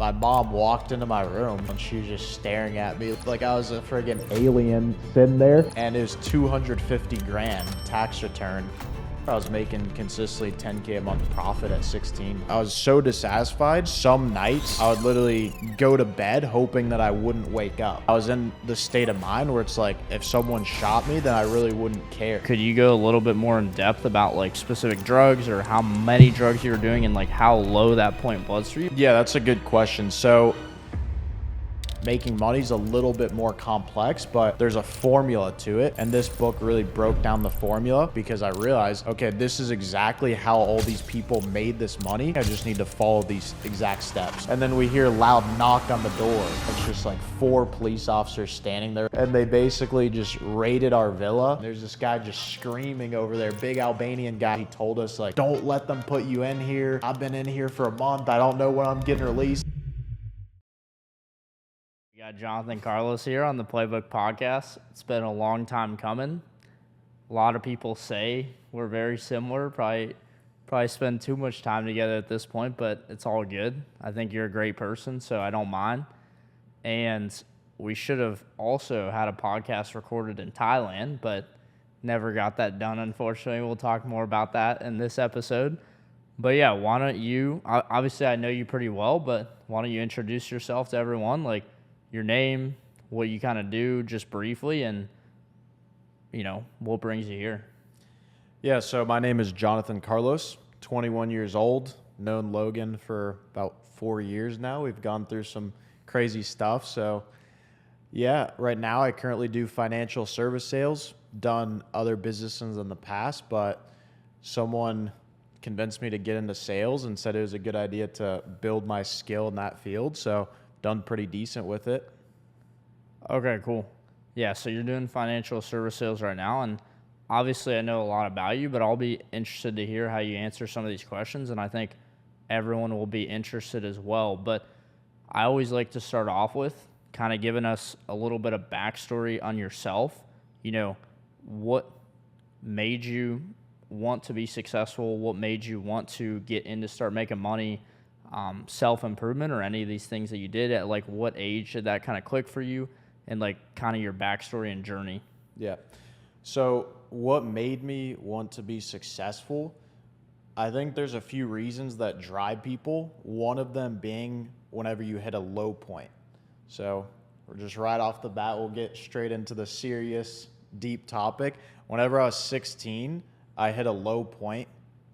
My mom walked into my room and she was just staring at me like I was a friggin' alien sitting there. And it was 250 grand tax return. I was making consistently 10K a month profit at 16. I was so dissatisfied. Some nights I would literally go to bed hoping that I wouldn't wake up. I was in the state of mind where it's like, if someone shot me, then I really wouldn't care. Could you go a little bit more in depth about like specific drugs or how many drugs you were doing and like how low that point was for you? Yeah, that's a good question. So making money is a little bit more complex, but there's a formula to it. And this book really broke down the formula because I realized, okay, this is exactly how all these people made this money. I just need to follow these exact steps. And then we hear a loud knock on the door. It's just like 4 police officers standing there. And they basically just raided our villa. There's this guy just screaming over there, big Albanian guy. He told us like, don't let them put you in here. I've been in here for a month. I don't know when I'm getting released. We got Jonathan Carlos here on the Playbook Podcast. It's been a long time coming. A lot of people say we're very similar. Probably spend too much time together at this point, but it's all good. I think you're a great person, so I don't mind. And we should have also had a podcast recorded in Thailand, but never got that done, unfortunately. We'll talk more about that in this episode. But yeah, why don't you, obviously I know you pretty well, but why don't you introduce yourself to everyone, like your name, what you kind of do just briefly, and, you know, what brings you here. Yeah, so my name is Jonathan Carlos, 21 years old, known Logan for about 4 years now. We've gone through some crazy stuff. So yeah, right now I currently do financial service sales, done other businesses in the past, but someone convinced me to get into sales and said it was a good idea to build my skill in that field. So done pretty decent with it. Okay, cool. Yeah, so you're doing financial service sales right now, and obviously I know a lot about you, but I'll be interested to hear how you answer some of these questions, and I think everyone will be interested as well. But I always like to start off with kind of giving us a little bit of backstory on yourself. You know, what made you want to be successful? What made you want to get into start making money? Self-improvement or any of these things that you did at like what age did that kind of click for you, and like kind of your backstory and journey? Yeah. So what made me want to be successful? I think there's a few reasons that drive people. One of them being whenever you hit a low point. So we're just right off the bat, we'll get straight into the serious, deep topic. Whenever I was 16, I hit a low point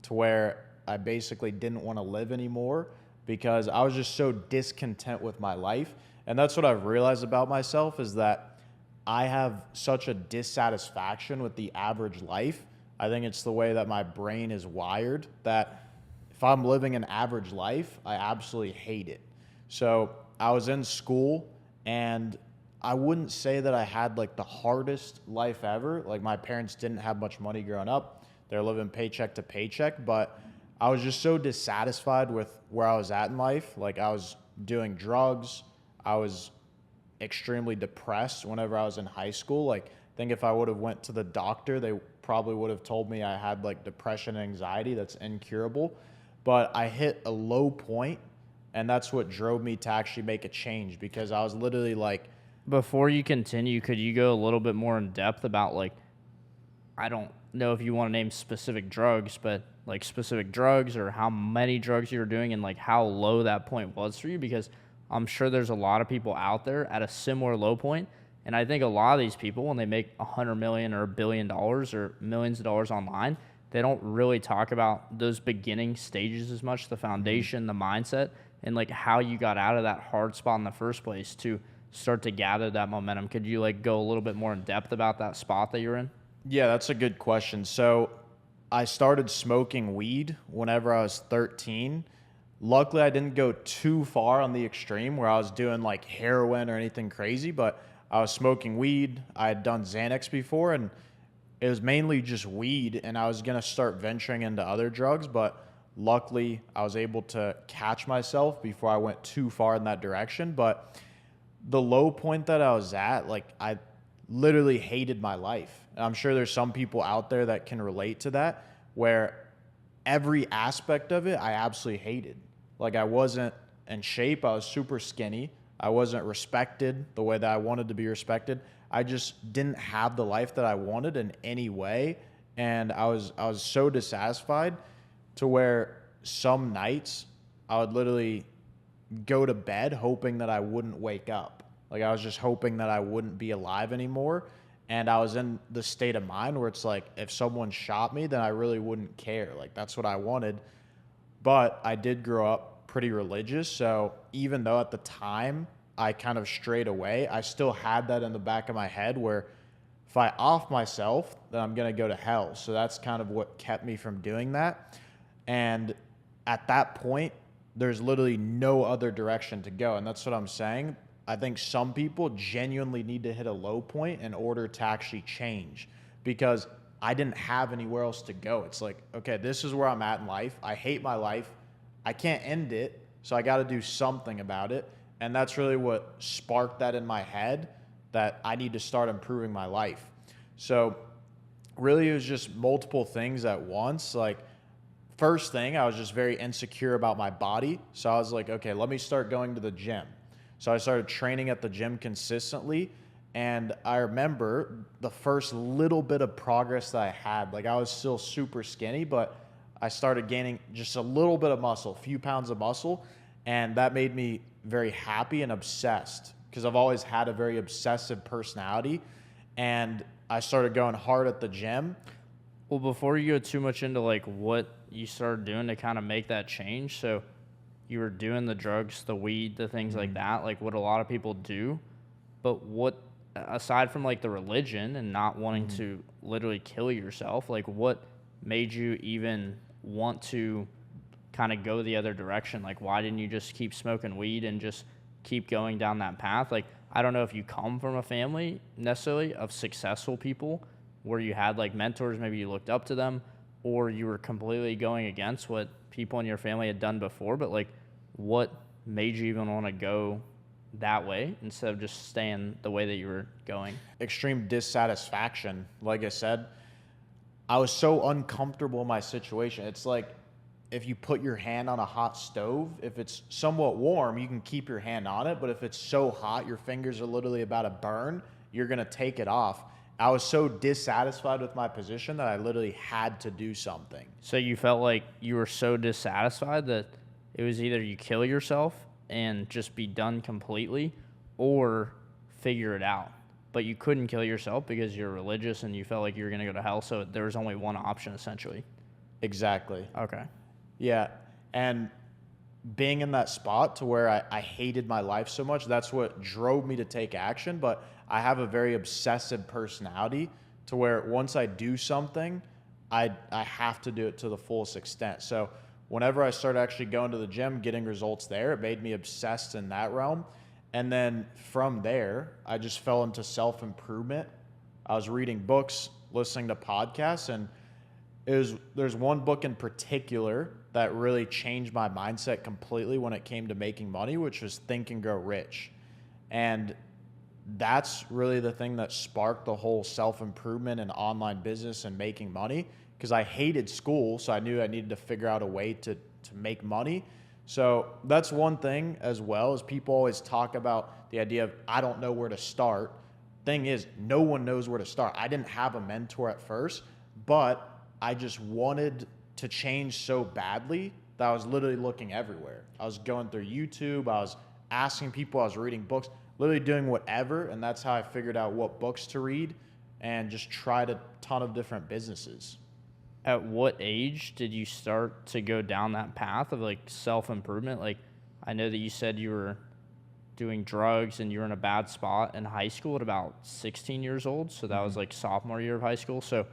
to where I basically didn't want to live anymore because I was just so discontent with my life. And that's what I've realized about myself, is that I have such a dissatisfaction with the average life. I think it's the way that my brain is wired, that if I'm living an average life, I absolutely hate it. So I was in school, and I wouldn't say that I had like the hardest life ever. Like, my parents didn't have much money growing up. They're living paycheck to paycheck, but I was just so dissatisfied with where I was at in life. Like, I was doing drugs. I was extremely depressed whenever I was in high school. Like, I think if I would have went to the doctor, they probably would have told me I had like depression and anxiety that's incurable. But I hit a low point, and that's what drove me to actually make a change, because I was literally like... Before you continue, could you go a little bit more in depth about, like, I don't know if you want to name specific drugs, but like specific drugs or how many drugs you were doing and like how low that point was for you? Because I'm sure there's a lot of people out there at a similar low point. And I think a lot of these people, when they make $100 million or $1 billion or millions of dollars online, they don't really talk about those beginning stages as much, the foundation, the mindset, and like how you got out of that hard spot in the first place to start to gather that momentum. Could you like go a little bit more in depth about that spot that you're in? Yeah, that's a good question. So I started smoking weed whenever I was 13. Luckily, I didn't go too far on the extreme where I was doing like heroin or anything crazy, but I was smoking weed. I had done Xanax before, and it was mainly just weed, and I was going to start venturing into other drugs, but luckily I was able to catch myself before I went too far in that direction. But the low point that I was at, like, I literally hated my life. And I'm sure there's some people out there that can relate to that, where every aspect of it I absolutely hated. Like, I wasn't in shape. I was super skinny. I wasn't respected the way that I wanted to be respected. I just didn't have the life that I wanted in any way. And I was so dissatisfied to where some nights I would literally go to bed hoping that I wouldn't wake up. Like I was just hoping that I wouldn't be alive anymore. And I was in the state of mind where it's like, if someone shot me, then I really wouldn't care. Like that's what I wanted. But I did grow up pretty religious. So even though at the time I kind of strayed away, I still had that in the back of my head where if I off myself, then I'm going to go to hell. So that's kind of what kept me from doing that. And at that point, there's literally no other direction to go. And that's what I'm saying. I think some people genuinely need to hit a low point in order to actually change, because I didn't have anywhere else to go. It's like, okay, this is where I'm at in life. I hate my life. I can't end it. So I got to do something about it. And that's really what sparked that in my head, that I need to start improving my life. So really it was just multiple things at once. Like first thing, I was just very insecure about my body. So I was like, okay, let me start going to the gym. So I started training at the gym consistently. And I remember the first little bit of progress that I had. Like I was still super skinny, but I started gaining just a little bit of muscle, a few pounds of muscle. And that made me very happy and obsessed, because I've always had a very obsessive personality. And I started going hard at the gym. Well, before you go too much into like what you started doing to kind of make that change, so you were doing the drugs, the weed, the things like that, like what a lot of people do. But what, aside from like the religion and not wanting to literally kill yourself, like what made you even want to kind of go the other direction? Like why didn't you just keep smoking weed and just keep going down that path? Like I don't know if you come from a family necessarily of successful people where you had like mentors, maybe you looked up to them, or you were completely going against what people in your family had done before, but like what made you even want to go that way instead of just staying the way that you were going? Extreme dissatisfaction. Like I said, I was so uncomfortable in my situation. It's like if you put your hand on a hot stove, if it's somewhat warm, you can keep your hand on it. But if it's so hot, your fingers are literally about to burn, you're going to take it off. I was so dissatisfied with my position that I literally had to do something. So you felt like you were so dissatisfied that it was either you kill yourself and just be done completely or figure it out. But you couldn't kill yourself because you're religious and you felt like you were going to go to hell. So there was only one option essentially. Exactly. Okay. Yeah. And being in that spot to where I hated my life so much, that's what drove me to take action. But I have a very obsessive personality to where once I do something, I have to do it to the fullest extent. So whenever I started actually going to the gym, getting results there, it made me obsessed in that realm. And then from there, I just fell into self-improvement. I was reading books, listening to podcasts, and there's one book in particular that really changed my mindset completely when it came to making money, which was Think and Grow Rich. And that's really the thing that sparked the whole self-improvement and online business and making money, because I hated school, so I knew I needed to figure out a way to make money. So that's one thing as well, is people always talk about the idea of I don't know where to start. Thing is, no one knows where to start. I didn't have a mentor at first, but I just wanted to change so badly that I was literally looking everywhere. I was going through YouTube, I was asking people, I was reading books, literally doing whatever, and that's how I figured out what books to read and just tried a ton of different businesses. At what age did you start to go down that path of like self-improvement? Like I know that you said you were doing drugs and you were in a bad spot in high school at about 16 years old. So that was like sophomore year of high school. So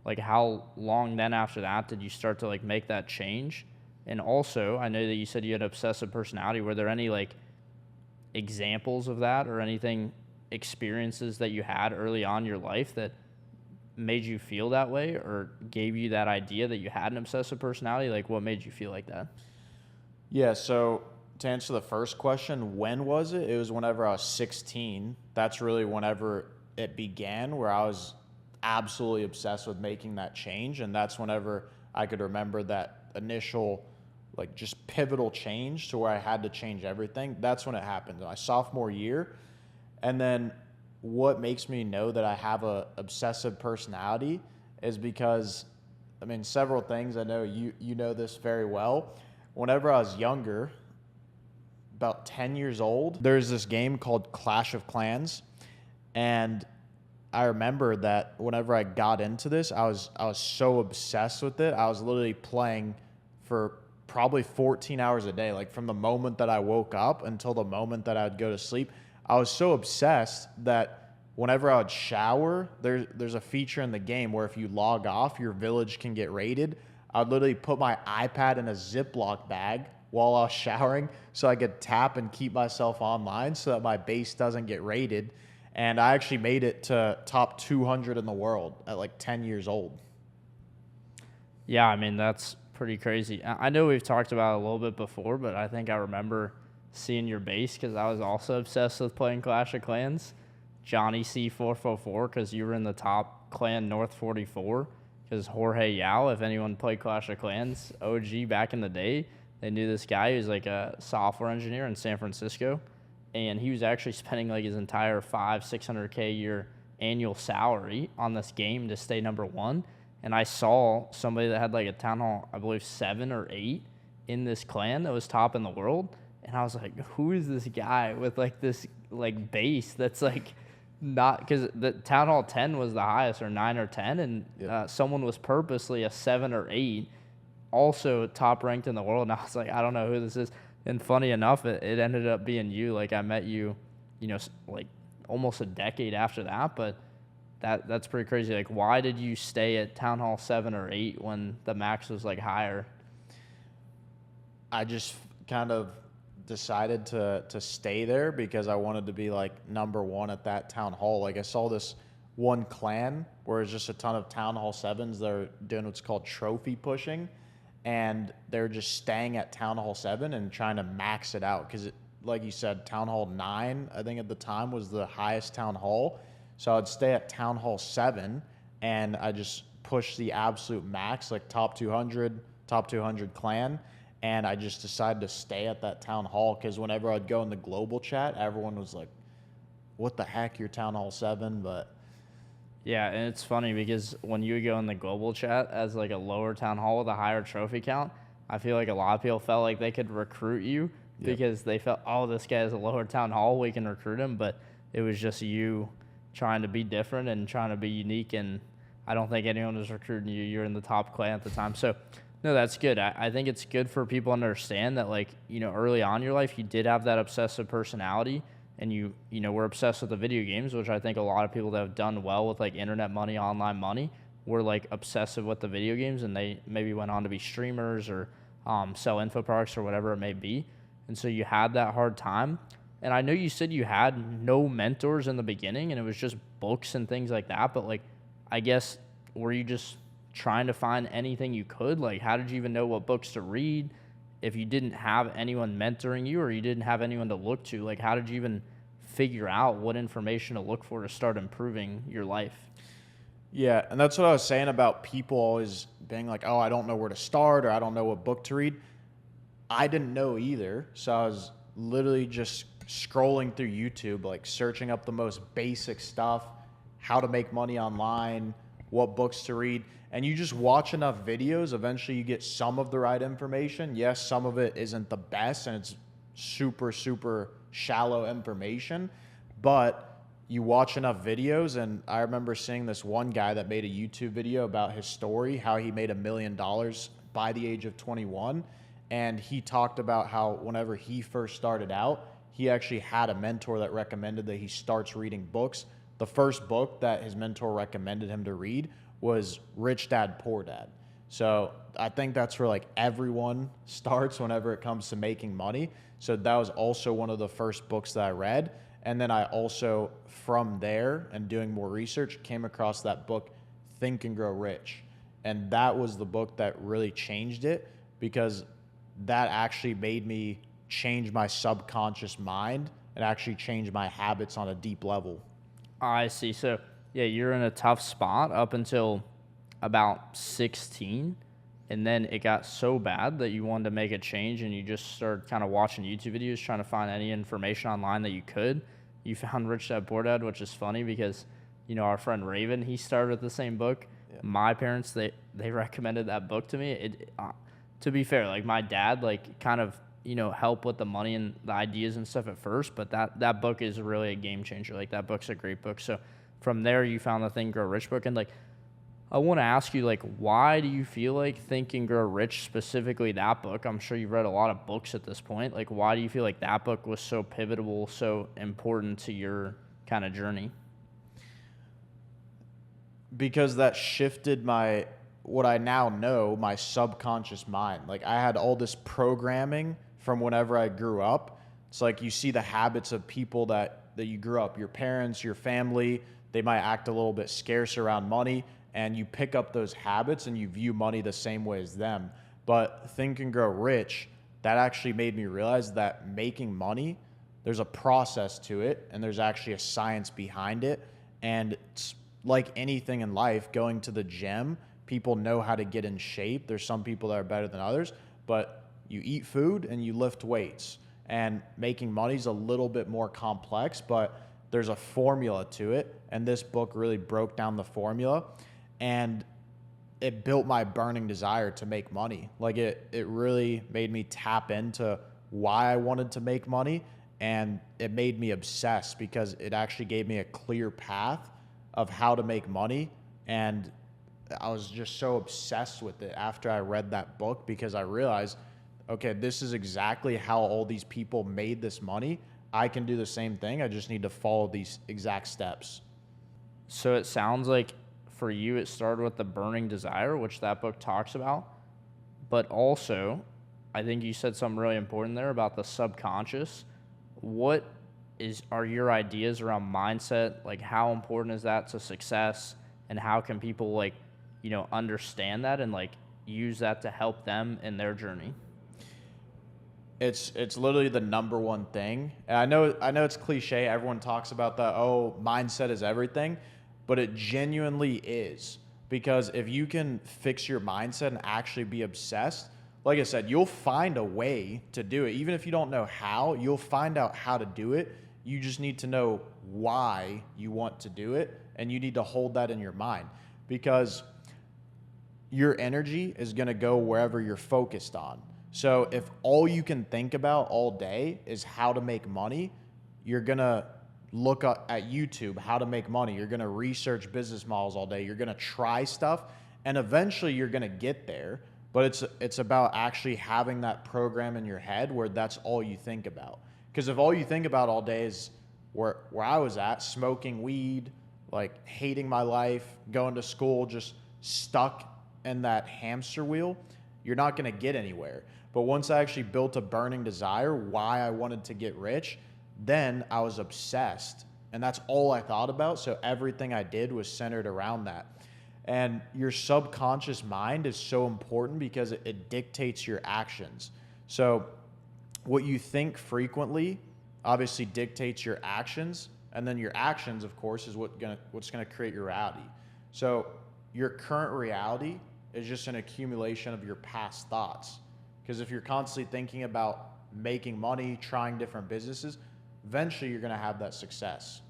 like how long then after that did you start to like make that change? And also I know that you said you had obsessive personality. Were there any like examples of that or anything, experiences that you had early on in your life that made you feel that way or gave you that idea that you had an obsessive personality? Like what made you feel like that? Yeah, so to answer the first question, when was it? It was whenever I was 16. That's really whenever it began, where I was absolutely obsessed with making that change. And that's whenever I could remember that initial like just pivotal change to where I had to change everything, that's when it happened. My sophomore year. And then what makes me know that I have a obsessive personality is because, I mean, several things. I know you know this very well. Whenever I was younger, about 10 years old, there's this game called Clash of Clans. And I remember that whenever I got into this, I was so obsessed with it. I was literally playing for probably 14 hours a day, like from the moment that I woke up until the moment that I'd go to sleep. I was so obsessed that whenever I would shower, there's a feature in the game where if you log off, your village can get raided. I'd literally put my iPad in a Ziploc bag while I was showering so I could tap and keep myself online so that my base doesn't get raided. And I actually made it to top 200 in the world at like 10 years old. Yeah, I mean, that's pretty crazy. I know we've talked about it a little bit before, but I think I remember seeing your base because I was also obsessed with playing Clash of Clans. Johnny C444 because you were in the top clan North 44 because Jorge Yao, if anyone played Clash of Clans, OG back in the day, they knew this guy who's like a software engineer in San Francisco. And he was actually spending like his entire $600K a year annual salary on this game to stay number one. And I saw somebody that had like a town hall, I believe 7 or 8 in this clan that was top in the world. And I was like, who is this guy with like this like base that's like not, because the town hall 10 was the highest, or 9 or 10, and someone was purposely a 7 or 8, also top ranked in the world. And I was like, I don't know who this is. And funny enough, it ended up being you. Like I met you, you know, like almost a decade after that. But that's pretty crazy. Like, why did you stay at Town Hall 7 or 8 when the max was like higher? I just kind of decided to stay there because I wanted to be like number one at that town hall. Like I saw this one clan where it's just a ton of Town Hall 7s that are doing what's called trophy pushing. And they're just staying at Town Hall 7 and trying to max it out because, like you said, Town Hall 9, I think at the time, was the highest town hall. So I'd stay at Town Hall 7, and I just push the absolute max, like top 200 clan, and I just decided to stay at that town hall because whenever I'd go in the global chat, everyone was like, what the heck, you're Town Hall 7? But yeah, and it's funny because when you go in the global chat as like a lower town hall with a higher trophy count, I feel like a lot of people felt like they could recruit you because they felt, oh, this guy has a lower town hall, we can recruit him. But it was just you trying to be different and trying to be unique. And I don't think anyone was recruiting you. You're in the top clan at the time. So, no, that's good. I think it's good for people to understand that, like, you know, early on in your life, you did have that obsessive personality. And you know, we're obsessed with the video games, which I think a lot of people that have done well with like internet money, online money, were like obsessive with the video games, and they maybe went on to be streamers or sell info products or whatever it may be. And so you had that hard time. And I know you said you had no mentors in the beginning, and it was just books and things like that. But like, I guess, were you just trying to find anything you could? Like, how did you even know what books to read? If you didn't have anyone mentoring you or you didn't have anyone to look to, like how did you even figure out what information to look for to start improving your life? yeah, and that's what I was saying about people always being like, oh, I don't know where to start or I don't know what book to read. I didn't know either. So I was literally just scrolling through YouTube, like searching up the most basic stuff, how to make money online, what books to read. And you just watch enough videos, eventually you get some of the right information. Yes, some of it isn't the best and it's super, super shallow information, but you watch enough videos. And I remember seeing this one guy that made a YouTube video about his story, how he made $1 million by the age of 21. And he talked about how whenever he first started out, he actually had a mentor that recommended that he starts reading books. The first book that his mentor recommended him to read was Rich Dad, Poor Dad. So I think that's where like everyone starts whenever it comes to making money. So that was also one of the first books that I read. And then I also, from there and doing more research, came across that book, Think and Grow Rich. And that was the book that really changed it because that actually made me change my subconscious mind and actually change my habits on a deep level. I see. So, yeah, you're in a tough spot up until about 16. and then it got so bad that you wanted to make a change, and you just started kind of watching YouTube videos, trying to find any information online that you could. You found Rich Dad Poor Dad, which is funny because, our friend Raven, he started with the same book. Yeah. My parents, they recommended that book to me. To be fair, like my dad, like kind of, help with the money and the ideas and stuff at first, but that book is really a game changer. Like that book's a great book. So from there, you found the Think and Grow Rich book, and like, I want to ask you, like, why do you feel like Think and Grow Rich, specifically that book? I'm sure you've read a lot of books at this point. Like, why do you feel like that book was so pivotal, so important to your kind of journey? Because that shifted what I now know, my subconscious mind. Like, I had all this programming from whenever I grew up. It's like you see the habits of people that you grew up, your parents, your family, they might act a little bit scarce around money, and you pick up those habits and you view money the same way as them. But Think and Grow Rich, that actually made me realize that making money, there's a process to it, and there's actually a science behind it. And it's like anything in life, going to the gym, people know how to get in shape. There's some people that are better than others, but you eat food and you lift weights. And making money is a little bit more complex, but there's a formula to it. And this book really broke down the formula. And it built my burning desire to make money. Like it really made me tap into why I wanted to make money, and it made me obsessed because it actually gave me a clear path of how to make money. And I was just so obsessed with it after I read that book, because I realized, okay, this is exactly how all these people made this money. I can do the same thing. I just need to follow these exact steps. So it sounds like for you, it started with the burning desire, which that book talks about. But also, I think you said something really important there about the subconscious. What are your ideas around mindset? Like, how important is that to success? And how can people, like, understand that and, like, use that to help them in their journey? It's literally the number one thing. And I know it's cliche. Everyone talks about that, mindset is everything. But it genuinely is, because if you can fix your mindset and actually be obsessed, like I said, you'll find a way to do it. Even if you don't know how, you'll find out how to do it. You just need to know why you want to do it, and you need to hold that in your mind, because your energy is going to go wherever you're focused on. So if all you can think about all day is how to make money, you're going to look at YouTube, how to make money. You're going to research business models all day. You're going to try stuff, and eventually you're going to get there. But it's about actually having that program in your head where that's all you think about. Because if all you think about all day is where I was at, smoking weed, like hating my life, going to school, just stuck in that hamster wheel, you're not going to get anywhere. But once I actually built a burning desire, why I wanted to get rich, then I was obsessed, and that's all I thought about. So everything I did was centered around that. And your subconscious mind is so important because it dictates your actions. So what you think frequently obviously dictates your actions, and then your actions, of course, is what's gonna create your reality. So your current reality is just an accumulation of your past thoughts. Because if you're constantly thinking about making money, trying different businesses, eventually you're going to have that success.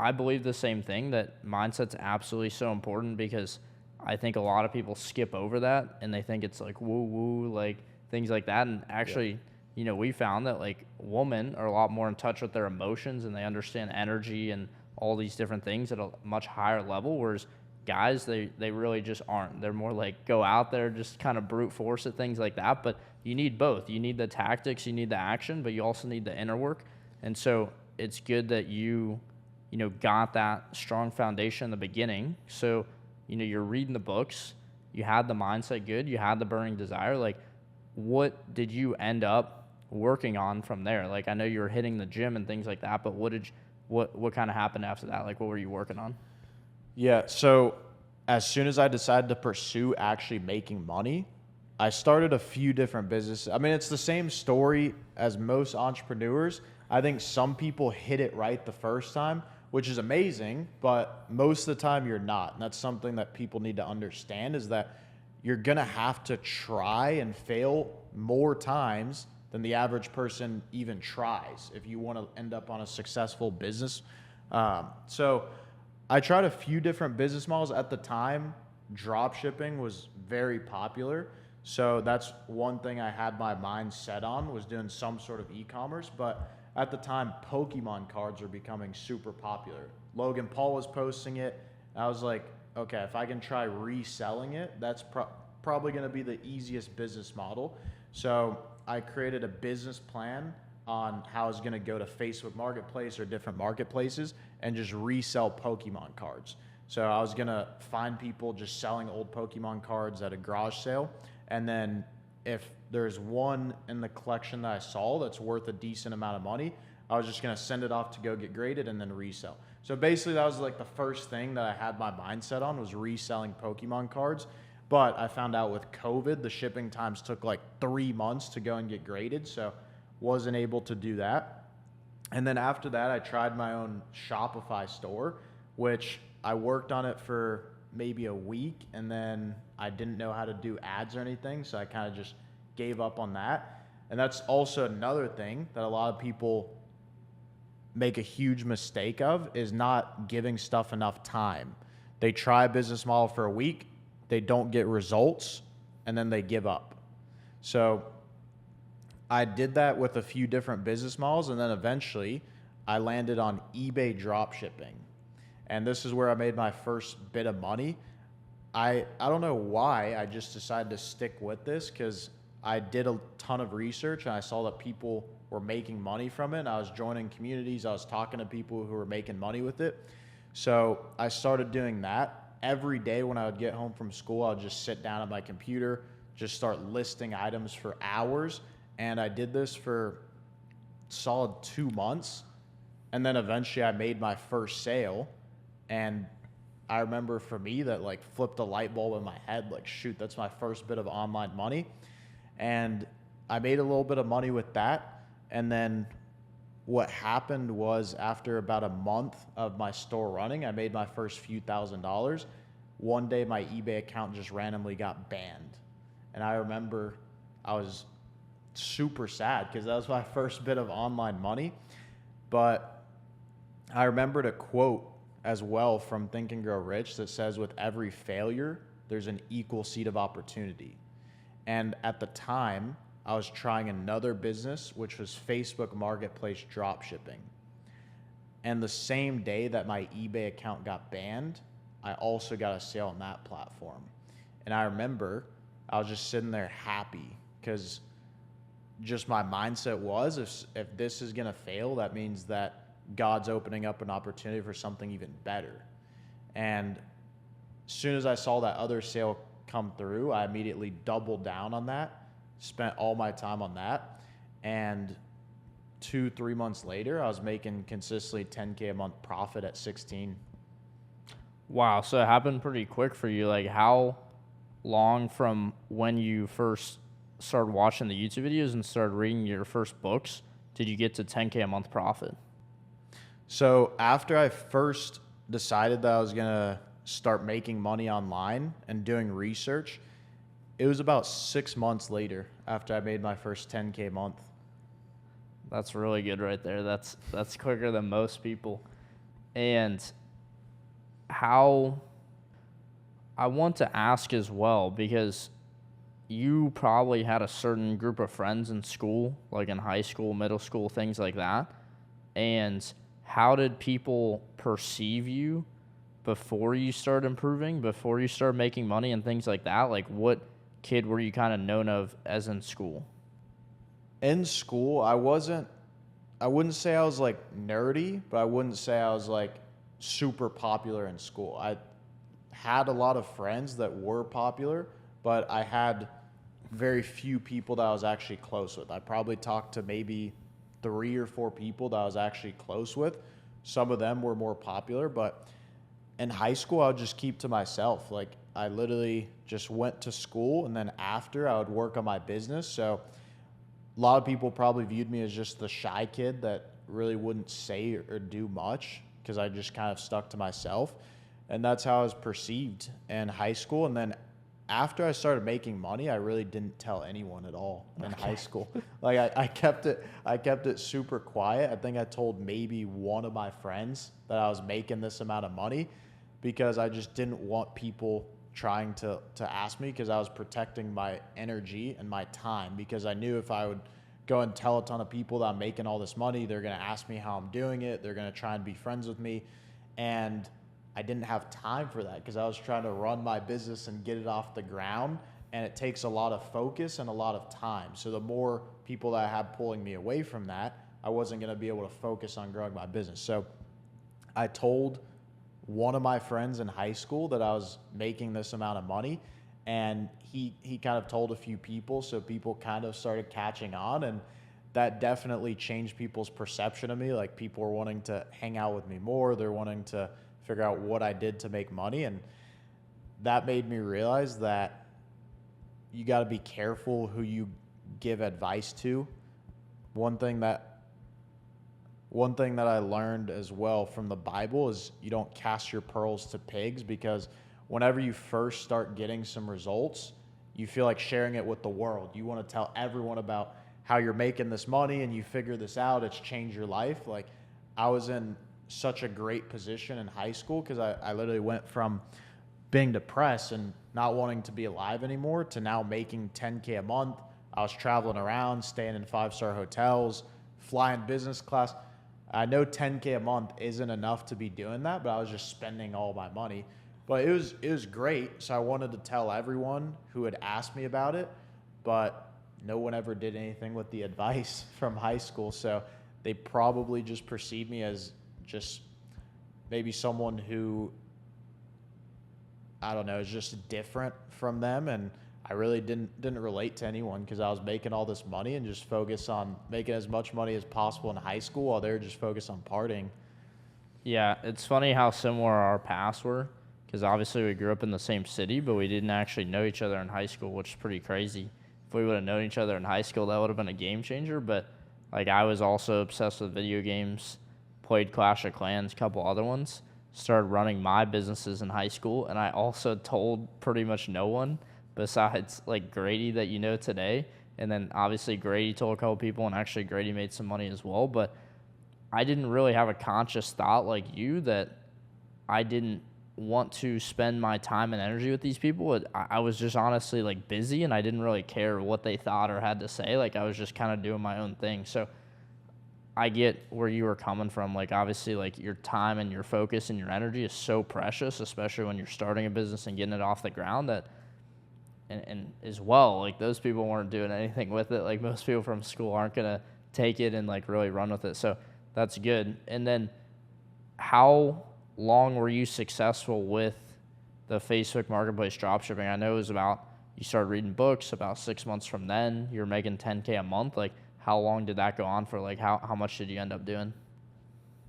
I believe the same thing, that mindset's absolutely so important, because I think a lot of people skip over that and they think it's like woo-woo, like things like that. And actually, we found that like women are a lot more in touch with their emotions, and they understand energy and all these different things at a much higher level, whereas guys, they really just aren't. They're more like go out there, just kind of brute force at things like that. But you need both. You need the tactics, you need the action, but you also need the inner work. And so it's good that you got that strong foundation in the beginning. So, you're reading the books, you had the mindset good, you had the burning desire. Like, what did you end up working on from there? Like, I know you were hitting the gym and things like that, but what kind of happened after that? Like, what were you working on? Yeah, so as soon as I decided to pursue actually making money, I started a few different businesses. I mean, it's the same story as most entrepreneurs. I think some people hit it right the first time, which is amazing, but most of the time you're not. And that's something that people need to understand, is that you're going to have to try and fail more times than the average person even tries if you want to end up on a successful business. So I tried a few different business models at the time. Drop shipping was very popular. So that's one thing I had my mind set on, was doing some sort of e-commerce. But at the time, Pokemon cards were becoming super popular. Logan Paul was posting it. I was like, okay, if I can try reselling it, that's probably going to be the easiest business model. So I created a business plan on how I was going to go to Facebook Marketplace or different marketplaces and just resell Pokemon cards. So I was going to find people just selling old Pokemon cards at a garage sale. And then if there's one in the collection that I saw that's worth a decent amount of money, I was just going to send it off to go get graded and then resell. So basically that was like the first thing that I had my mindset on, was reselling Pokemon cards. But I found out with COVID, the shipping times took like 3 months to go and get graded. So wasn't able to do that. And then after that, I tried my own Shopify store, which I worked on it for maybe a week, and then I didn't know how to do ads or anything, so I kind of just gave up on that. And that's also another thing that a lot of people make a huge mistake of, is not giving stuff enough time. They try a business model for a week, they don't get results, and then they give up. So I did that with a few different business models, and then eventually I landed on eBay drop shipping. And this is where I made my first bit of money. I don't know why, I just decided to stick with this, because I did a ton of research and I saw that people were making money from it. And I was joining communities, I was talking to people who were making money with it. So I started doing that. Every day when I would get home from school, I would just sit down at my computer, just start listing items for hours. And I did this for solid 2 months. And then eventually I made my first sale. And I remember for me that like flipped a light bulb in my head, like, shoot, that's my first bit of online money. And I made a little bit of money with that. And then what happened was, after about a month of my store running, I made my first few $1,000s. One day my eBay account just randomly got banned. And I remember I was super sad, because that was my first bit of online money. But I remembered a quote as well from Think and Grow Rich that says, with every failure, there's an equal seed of opportunity. And at the time, I was trying another business, which was Facebook Marketplace drop shipping. And the same day that my eBay account got banned, I also got a sale on that platform. And I remember I was just sitting there happy, because just my mindset was, if this is going to fail, that means that God's opening up an opportunity for something even better. And as soon as I saw that other sale come through, I immediately doubled down on that, spent all my time on that. And 2-3 months later, I was making consistently $10K a month profit at 16. Wow, so it happened pretty quick for you. Like, how long from when you first started watching the YouTube videos and started reading your first books did you get to 10K a month profit? So after I first decided that I was going to start making money online and doing research, it was about 6 months later after I made my first 10K a month. That's really good right there. That's quicker than most people. And how, I want to ask as well, because you probably had a certain group of friends in school, like in high school, middle school, things like that. And how did people perceive you before you started improving, before you started making money and things like that? Like, what kid were you kind of known of as in school? In school, I wouldn't say I was like nerdy, but I wouldn't say I was like super popular in school. I had a lot of friends that were popular, but I had very few people that I was actually close with. I probably talked to maybe 3 or 4 people that I was actually close with. Some of them were more popular, but in high school, I would just keep to myself. Like, I literally just went to school, and then after, I would work on my business. So a lot of people probably viewed me as just the shy kid that really wouldn't say or do much, because I just kind of stuck to myself. And that's how I was perceived in high school. And then after I started making money, I really didn't tell anyone at all in high school. Like I kept it super quiet. I think I told maybe one of my friends that I was making this amount of money because I just didn't want people trying to ask me, because I was protecting my energy and my time, because I knew if I would go and tell a ton of people that I'm making all this money, they're going to ask me how I'm doing it. They're going to try and be friends with me. And I didn't have time for that because I was trying to run my business and get it off the ground. And it takes a lot of focus and a lot of time. So the more people that I had pulling me away from that, I wasn't going to be able to focus on growing my business. So I told one of my friends in high school that I was making this amount of money, and he kind of told a few people, so people kind of started catching on, and that definitely changed people's perception of me. Like, people were wanting to hang out with me more. They're wanting to figure out what I did to make money, and that made me realize that you got to be careful who you give advice to. One thing that I learned as well from the Bible is you don't cast your pearls to pigs, because whenever you first start getting some results, you feel like sharing it with the world. You want to tell everyone about how you're making this money and you figure this out. It's changed your life. Like, I was in such a great position in high school because I literally went from being depressed and not wanting to be alive anymore to now making $10K a month. I was traveling around, staying in 5-star hotels, flying business class. I know $10K a month isn't enough to be doing that, but I was just spending all my money. But it was great, so I wanted to tell everyone who had asked me about it, but no one ever did anything with the advice from high school, so they probably just perceived me as just maybe someone who, I don't know, is just different from them, and I really didn't relate to anyone because I was making all this money and just focused on making as much money as possible in high school while they were just focused on partying. Yeah, it's funny how similar our paths were, because obviously we grew up in the same city, but we didn't actually know each other in high school, which is pretty crazy. If we would have known each other in high school, that would have been a game changer. But like, I was also obsessed with video games, played Clash of Clans, a couple other ones, started running my businesses in high school, and I also told pretty much no one besides like Grady that you know today. And then obviously Grady told a couple people, and actually Grady made some money as well. But I didn't really have a conscious thought like you that I didn't want to spend my time and energy with these people. I was just honestly like busy, and I didn't really care what they thought or had to say. Like, I was just kind of doing my own thing. So I get where you were coming from. Like, obviously, like, your time and your focus and your energy is so precious, especially when you're starting a business and getting it off the ground. That and as well, like, those people weren't doing anything with it. Like, most people from school aren't gonna take it and like really run with it. So that's good. And then how long were you successful with the Facebook Marketplace dropshipping? I know it was about, you started reading books about 6 months from then. You were making $10K a month. Like, how long did that go on for? Like, how much did you end up doing?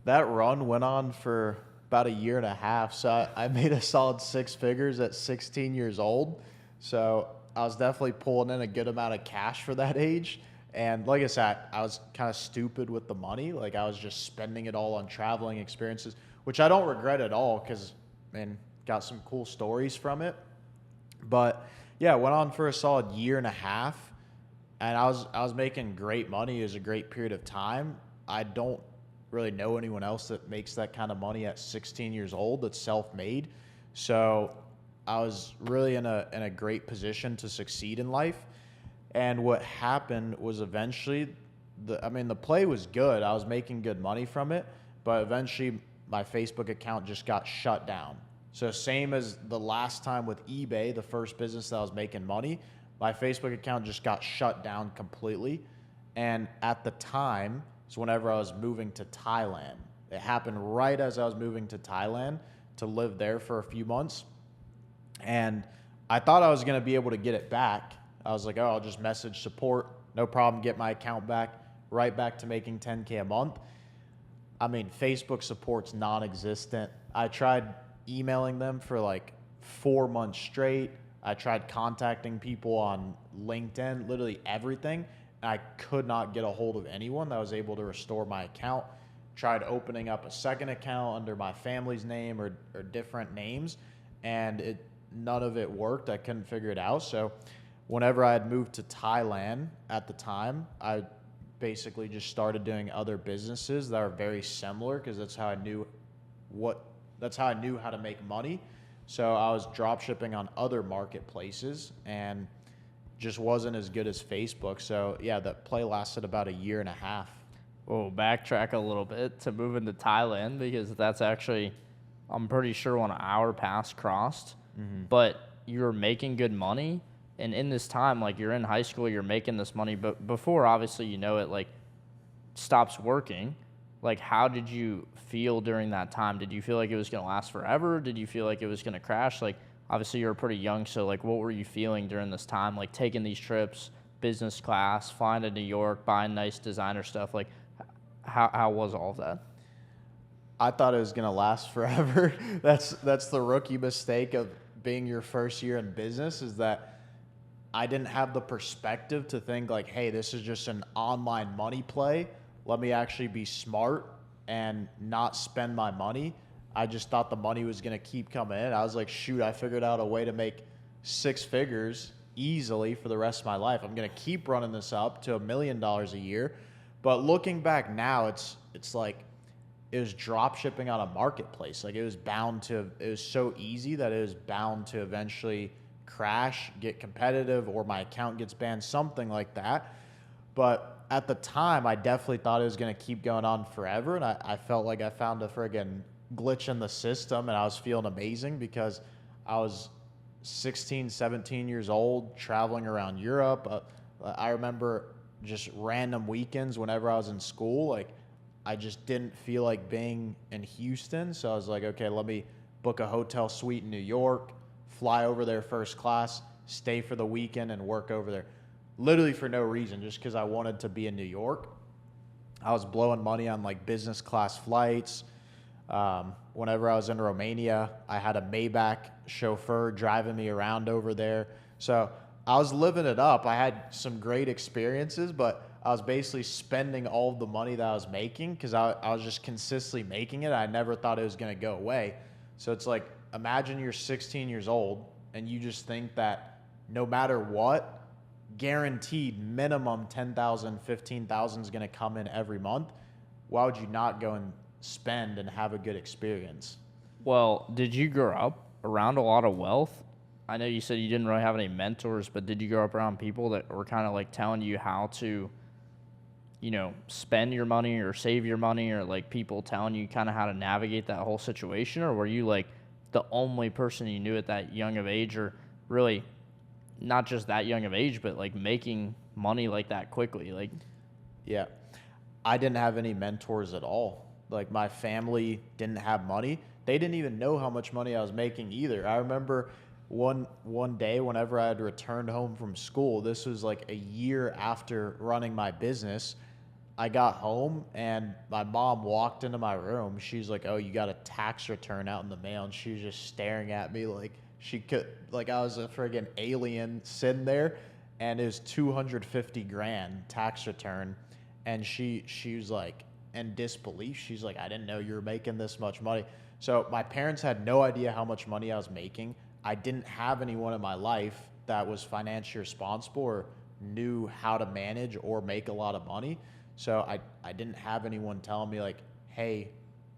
That run went on for about a year and a half. So I made a solid 6 figures at 16 years old. So I was definitely pulling in a good amount of cash for that age. And like I said, I was kind of stupid with the money. Like, I was just spending it all on traveling experiences, which I don't regret at all because, man, got some cool stories from it. But yeah, it went on for a solid year and a half, and I was making great money. It was a great period of time. I don't really know anyone else that makes that kind of money at 16 years old that's self-made. So I was really in a great position to succeed in life. And what happened was eventually, the play was good. I was making good money from it, but eventually my Facebook account just got shut down. So same as the last time with eBay, the first business that I was making money, my Facebook account just got shut down completely. And at the time, it's whenever I was moving to Thailand. It happened right as I was moving to Thailand to live there for a few months. And I thought I was going to be able to get it back. I was like, oh, I'll just message support, no problem, get my account back, right back to making $10K a month. I mean, Facebook support's non-existent. I tried emailing them for like 4 months straight. I tried contacting people on LinkedIn, literally everything. And I could not get a hold of anyone that was able to restore my account. Tried opening up a second account under my family's name or different names, and none of it worked. I couldn't figure it out. So whenever I had moved to Thailand at the time, I basically just started doing other businesses that are very similar because that's how I knew how to make money. So I was drop shipping on other marketplaces and just wasn't as good as Facebook. So yeah, the play lasted about a year and a half. We'll backtrack a little bit to moving to Thailand because that's actually, I'm pretty sure, when our paths crossed. But you were making good money, and in this time, like, you're in high school, you're making this money, but before, obviously, you know, it like stops working. Like, how did you feel during that time? Did you feel like it was going to last forever? Did you feel like it was going to crash? Like, obviously, you were pretty young, so like, what were you feeling during this time? Like, taking these trips, business class, flying to New York, buying nice designer stuff. Like, how was all of that? I thought it was going to last forever. That's the rookie mistake of being your first year in business, is that I didn't have the perspective to think like, hey, this is just an online money play. Let me actually be smart and not spend my money. I just thought the money was going to keep coming in. I was like, shoot, I figured out a way to make 6 figures easily for the rest of my life. I'm going to keep running this up to $1 million a year. But looking back now, it's like it was drop shipping on a marketplace. Like, it was so easy that it was bound to eventually crash, get competitive, or my account gets banned, something like that. But at the time, I definitely thought it was going to keep going on forever. And I felt like I found a friggin' glitch in the system, and I was feeling amazing because I was 16, 17 years old, traveling around Europe. I remember just random weekends whenever I was in school, like, I just didn't feel like being in Houston. So I was like, okay, let me book a hotel suite in New York, fly over there first class, stay for the weekend, and work over there. Literally for no reason, just because I wanted to be in New York. I was blowing money on like business class flights. Whenever I was in Romania, I had a Maybach chauffeur driving me around over there. So I was living it up. I had some great experiences, but I was basically spending all of the money that I was making because I was just consistently making it. I never thought it was going to go away. So it's like, imagine you're 16 years old and you just think that no matter what, guaranteed minimum 10,000, 15,000 is going to come in every month. Why would you not go and spend and have a good experience? Well, did you grow up around a lot of wealth? I know you said you didn't really have any mentors, but did you grow up around people that were kind of like telling you how to, you know, spend your money or save your money, or like people telling you kind of how to navigate that whole situation? Or were you like the only person you knew at that young of age, or really not just that young of age, but like making money like that quickly? Like, yeah, I didn't have any mentors at all. Like, my family didn't have money. They didn't even know how much money I was making either. I remember one day whenever I had returned home from school, this was like a year after running my business, I got home and my mom walked into my room. She's like, oh, you got a tax return out in the mail. And she was just staring at me like I was a friggin' alien sitting there, and it was 250 grand tax return. And she was like in disbelief. She's like, I didn't know you were making this much money. So my parents had no idea how much money I was making. I didn't have anyone in my life that was financially responsible or knew how to manage or make a lot of money. So I didn't have anyone telling me like, hey,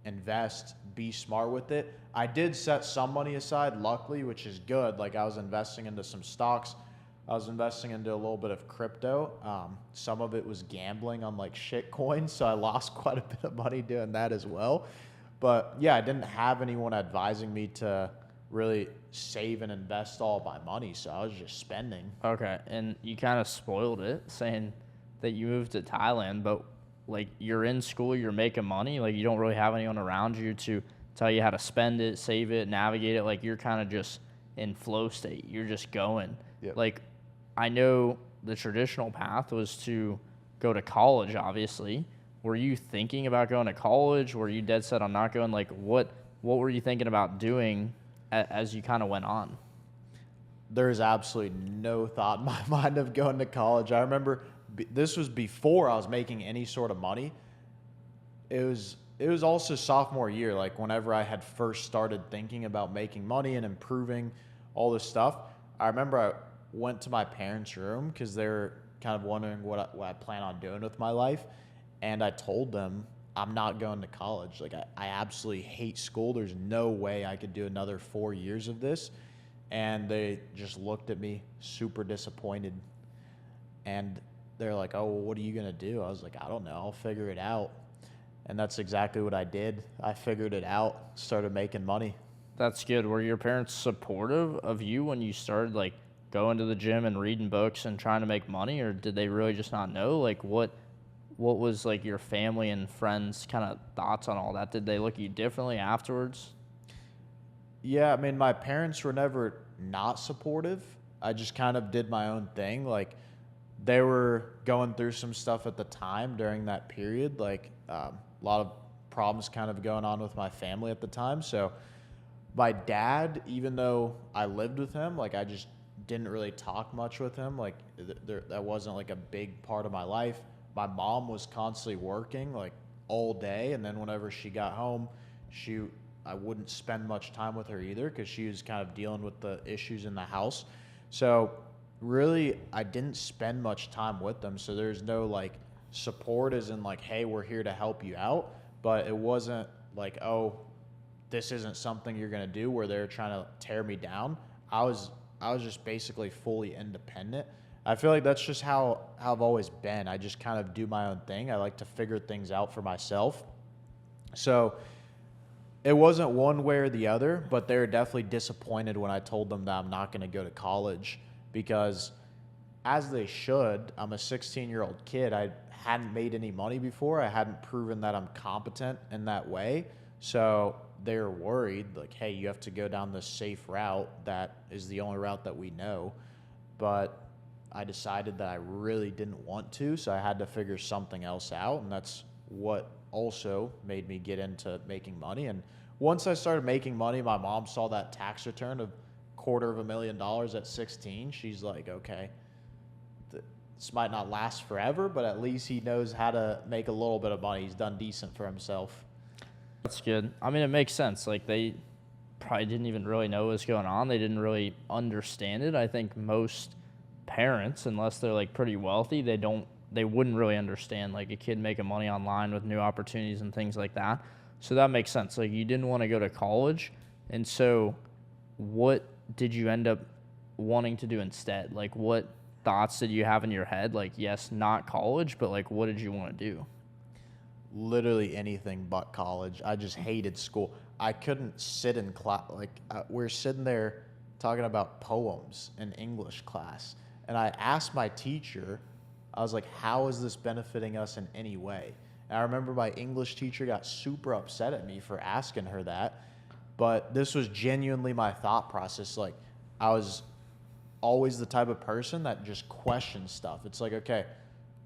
invest, be smart with it. I did set some money aside, luckily, which is good. Like, I was investing into some stocks. I was investing into a little bit of crypto. Some of it was gambling on like shit coins. So I lost quite a bit of money doing that as well. But yeah, I didn't have anyone advising me to really save and invest all my money. So I was just spending. okay, and you kind of spoiled it saying that you moved to Thailand, but like, you're in school, you're making money, like, you don't really have anyone around you to tell you how to spend it, save it, navigate it. Like, you're kind of just in flow state. You're just going. Yep. Like, I know the traditional path was to go to college, obviously. Were you thinking about going to college? Were you dead set on not going? Like, what were you thinking about doing as you kind of went on? There's absolutely no thought in my mind of going to college. I remember this was before I was making any sort of money. It was also sophomore year, like whenever I had first started thinking about making money and improving all this stuff. I remember I went to my parents' room because they were kind of wondering what I plan on doing with my life. And I told them I'm not going to college. Like, I absolutely hate school. There's no way I could do another 4 years of this. And they just looked at me super disappointed. And they're like, oh, well, what are you going to do? I was like, I don't know. I'll figure it out. And that's exactly what I did. I figured it out, started making money. That's good. Were your parents supportive of you when you started, like, going to the gym and reading books and trying to make money, or did they really just not know? Like, what was, like, your family and friends' kind of thoughts on all that? Did they look at you differently afterwards? Yeah, I mean, my parents were never not supportive. I just kind of did my own thing. Like, they were going through some stuff at the time during that period, like a lot of problems kind of going on with my family at the time. So my dad, even though I lived with him, like, I just didn't really talk much with him. Like, that wasn't like a big part of my life. My mom was constantly working like all day, and then whenever she got home, I wouldn't spend much time with her either because she was kind of dealing with the issues in the house. So really, I didn't spend much time with them. So there's no like support as in like, hey, we're here to help you out. But it wasn't like, oh, this isn't something you're going to do, where they're trying to tear me down. I was just basically fully independent. I feel like that's just how I've always been. I just kind of do my own thing. I like to figure things out for myself. So it wasn't one way or the other, but they were definitely disappointed when I told them that I'm not going to go to college, because as they should, I'm a 16-year-old kid. I hadn't made any money before. I hadn't proven that I'm competent in that way. So they're worried, like, hey, you have to go down this safe route that is the only route that we know. But I decided that I really didn't want to, so I had to figure something else out, and that's what also made me get into making money. And once I started making money, my mom saw that tax return of $250,000 at 16. She's like, okay, this might not last forever, but at least he knows how to make a little bit of money. He's done decent for himself. That's good. I mean, it makes sense. Like, they probably didn't even really know what was going on. They didn't really understand it. I think most parents, unless they're like pretty wealthy, they wouldn't really understand like a kid making money online with new opportunities and things like that. So that makes sense. Like, you didn't want to go to college. And so what did you end up wanting to do instead? Like, what thoughts did you have in your head? Like, yes, not college, but like, what did you want to do? Literally anything but college. I just hated school. I couldn't sit in class. Like, we're sitting there talking about poems in English class. And I asked my teacher, I was like, how is this benefiting us in any way? And I remember my English teacher got super upset at me for asking her that. But this was genuinely my thought process. Like, I was always the type of person that just questions stuff. It's like, okay,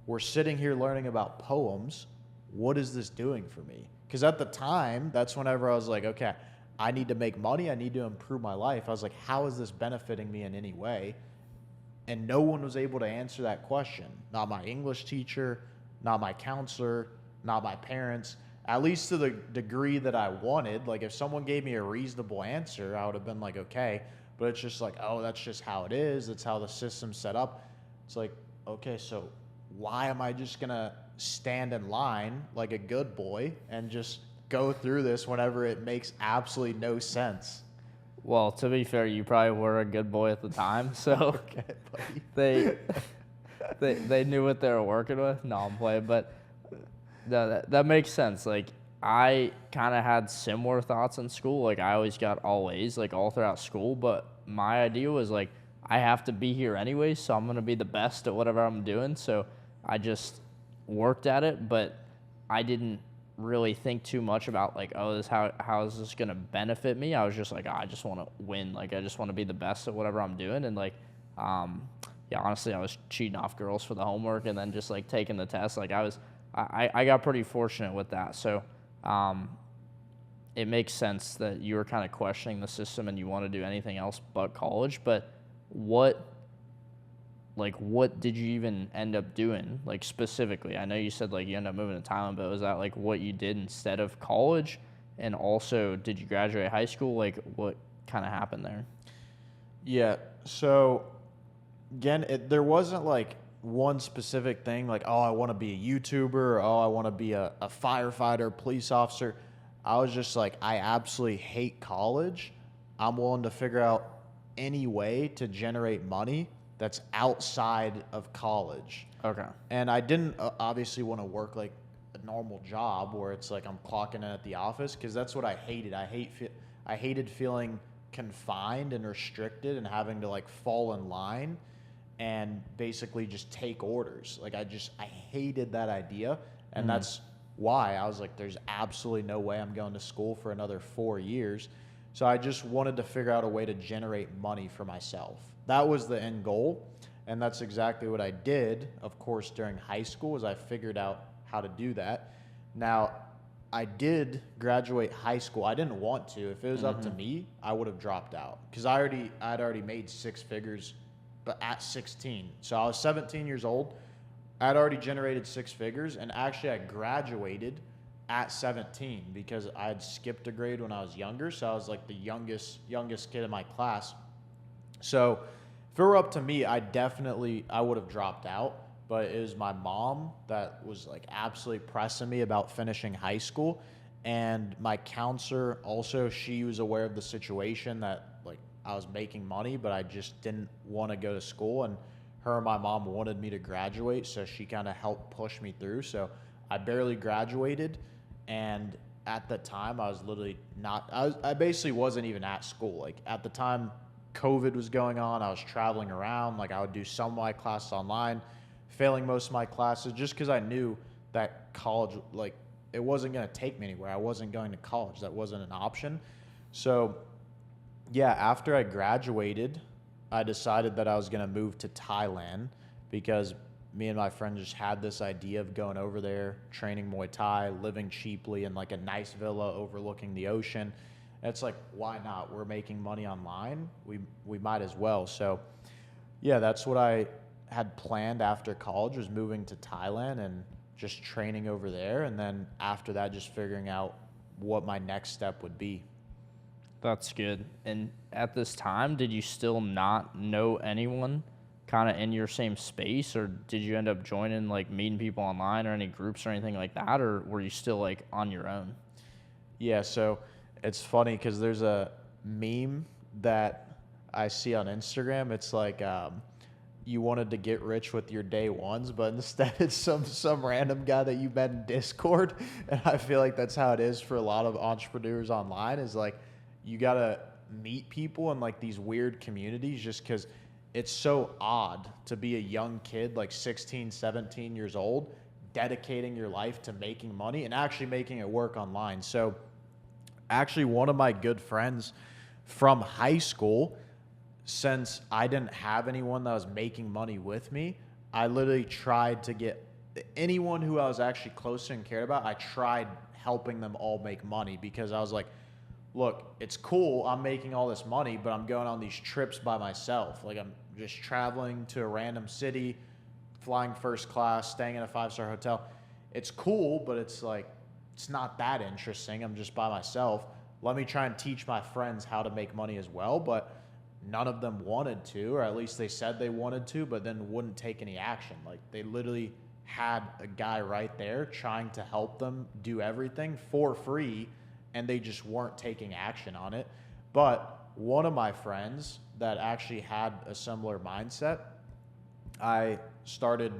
we're sitting here learning about poems. What is this doing for me? Because at the time, that's whenever I was like, okay, I need to make money. I need to improve my life. I was like, how is this benefiting me in any way? And no one was able to answer that question. Not my English teacher, not my counselor, not my parents, at least to the degree that I wanted. Like, if someone gave me a reasonable answer, I would have been like, okay. But it's just like, oh, that's just how it is. That's how the system's set up. It's like, okay, so why am I just going to stand in line like a good boy and just go through this whenever it makes absolutely no sense? Well, to be fair, you probably were a good boy at the time, so Okay, buddy. they knew what they were working with. No, I'm playing, but that makes sense. Like, I kind of had similar thoughts in school. Like, I always got all A's, like, all throughout school, but my idea was, like, I have to be here anyway, so I'm going to be the best at whatever I'm doing. So I just worked at it, but I didn't really think too much about, like, oh, how is this going to benefit me? I was just like, I just want to win. Like, I just want to be the best at whatever I'm doing. And, like, yeah, honestly, I was cheating off girls for the homework and then just, like, taking the test. Like, I got pretty fortunate with that. So it makes sense that you were kind of questioning the system and you want to do anything else but college. But what did you even end up doing, like, specifically? I know you said, like, you ended up moving to Thailand, but was that, like, what you did instead of college? And also, did you graduate high school? Like, what kind of happened there? Yeah. So again, there wasn't like one specific thing like, oh, I want to be a YouTuber, or, oh, I want to be a firefighter, police officer. I was just like, I absolutely hate college. I'm willing to figure out any way to generate money that's outside of college. Okay. And I didn't obviously want to work like a normal job where it's like I'm clocking in at the office, because that's what I hated. I hated feeling confined and restricted and having to like fall in line and basically just take orders. Like I hated that idea, and that's why I was like, there's absolutely no way I'm going to school for another 4 years. So I just wanted to figure out a way to generate money for myself. That was the end goal, and that's exactly what I did. Of course, during high school, as I figured out how to do that. Now, I did graduate high school. I didn't want to. If it was up to me, I would have dropped out, because I'd already made six figures, but at 16. So I was 17 years old. I'd already generated six figures, and actually I graduated at 17 because I had skipped a grade when I was younger. So I was like the youngest kid in my class. So if it were up to me, I would have dropped out. But it was my mom that was like absolutely pressing me about finishing high school. And my counselor also, she was aware of the situation that like I was making money, but I just didn't want to go to school. And her and my mom wanted me to graduate, so she kind of helped push me through. So I barely graduated, and at the time I was literally not, I basically wasn't even at school. Like at the time COVID was going on, I was traveling around. Like I would do some of my classes online, failing most of my classes just because I knew that college, like it wasn't going to take me anywhere. I wasn't going to college. That wasn't an option. So yeah, after I graduated, I decided that I was going to move to Thailand, because me and my friend just had this idea of going over there, training Muay Thai, living cheaply in like a nice villa overlooking the ocean. And it's like, why not? We're making money online. We might as well. So yeah, that's what I had planned after college, was moving to Thailand and just training over there. And then after that, just figuring out what my next step would be. That's good. And at this time, did you still not know anyone kind of in your same space, or did you end up joining, like meeting people online or any groups or anything like that, or were you still like on your own? Yeah, so it's funny because there's a meme that I see on Instagram. It's like, you wanted to get rich with your day ones, but instead it's some random guy that you met in Discord. And I feel like that's how it is for a lot of entrepreneurs online, is like you got to meet people in like these weird communities, just because it's so odd to be a young kid, like 16, 17 years old, dedicating your life to making money and actually making it work online. So actually one of my good friends from high school, since I didn't have anyone that was making money with me, I literally tried to get anyone who I was actually close to and cared about, I tried helping them all make money, because I was like, look, it's cool, I'm making all this money, but I'm going on these trips by myself. Like I'm just traveling to a random city, flying first class, staying in a 5-star hotel. It's cool, but it's like, it's not that interesting. I'm just by myself. Let me try and teach my friends how to make money as well. But none of them wanted to, or at least they said they wanted to, but then wouldn't take any action. Like they literally had a guy right there trying to help them do everything for free, and they just weren't taking action on it. But one of my friends that actually had a similar mindset, I started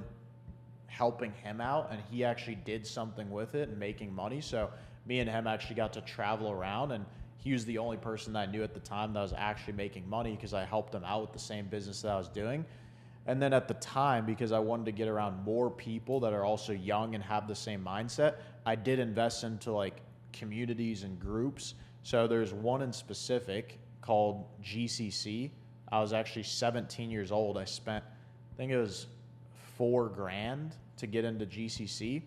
helping him out, and he actually did something with it and making money. So me and him actually got to travel around, and he was the only person that I knew at the time that was actually making money, because I helped him out with the same business that I was doing. And then at the time, because I wanted to get around more people that are also young and have the same mindset, I did invest into like communities and groups. So there's one in specific called GCC. I was actually 17 years old. I spent, I think it was $4,000 to get into GCC.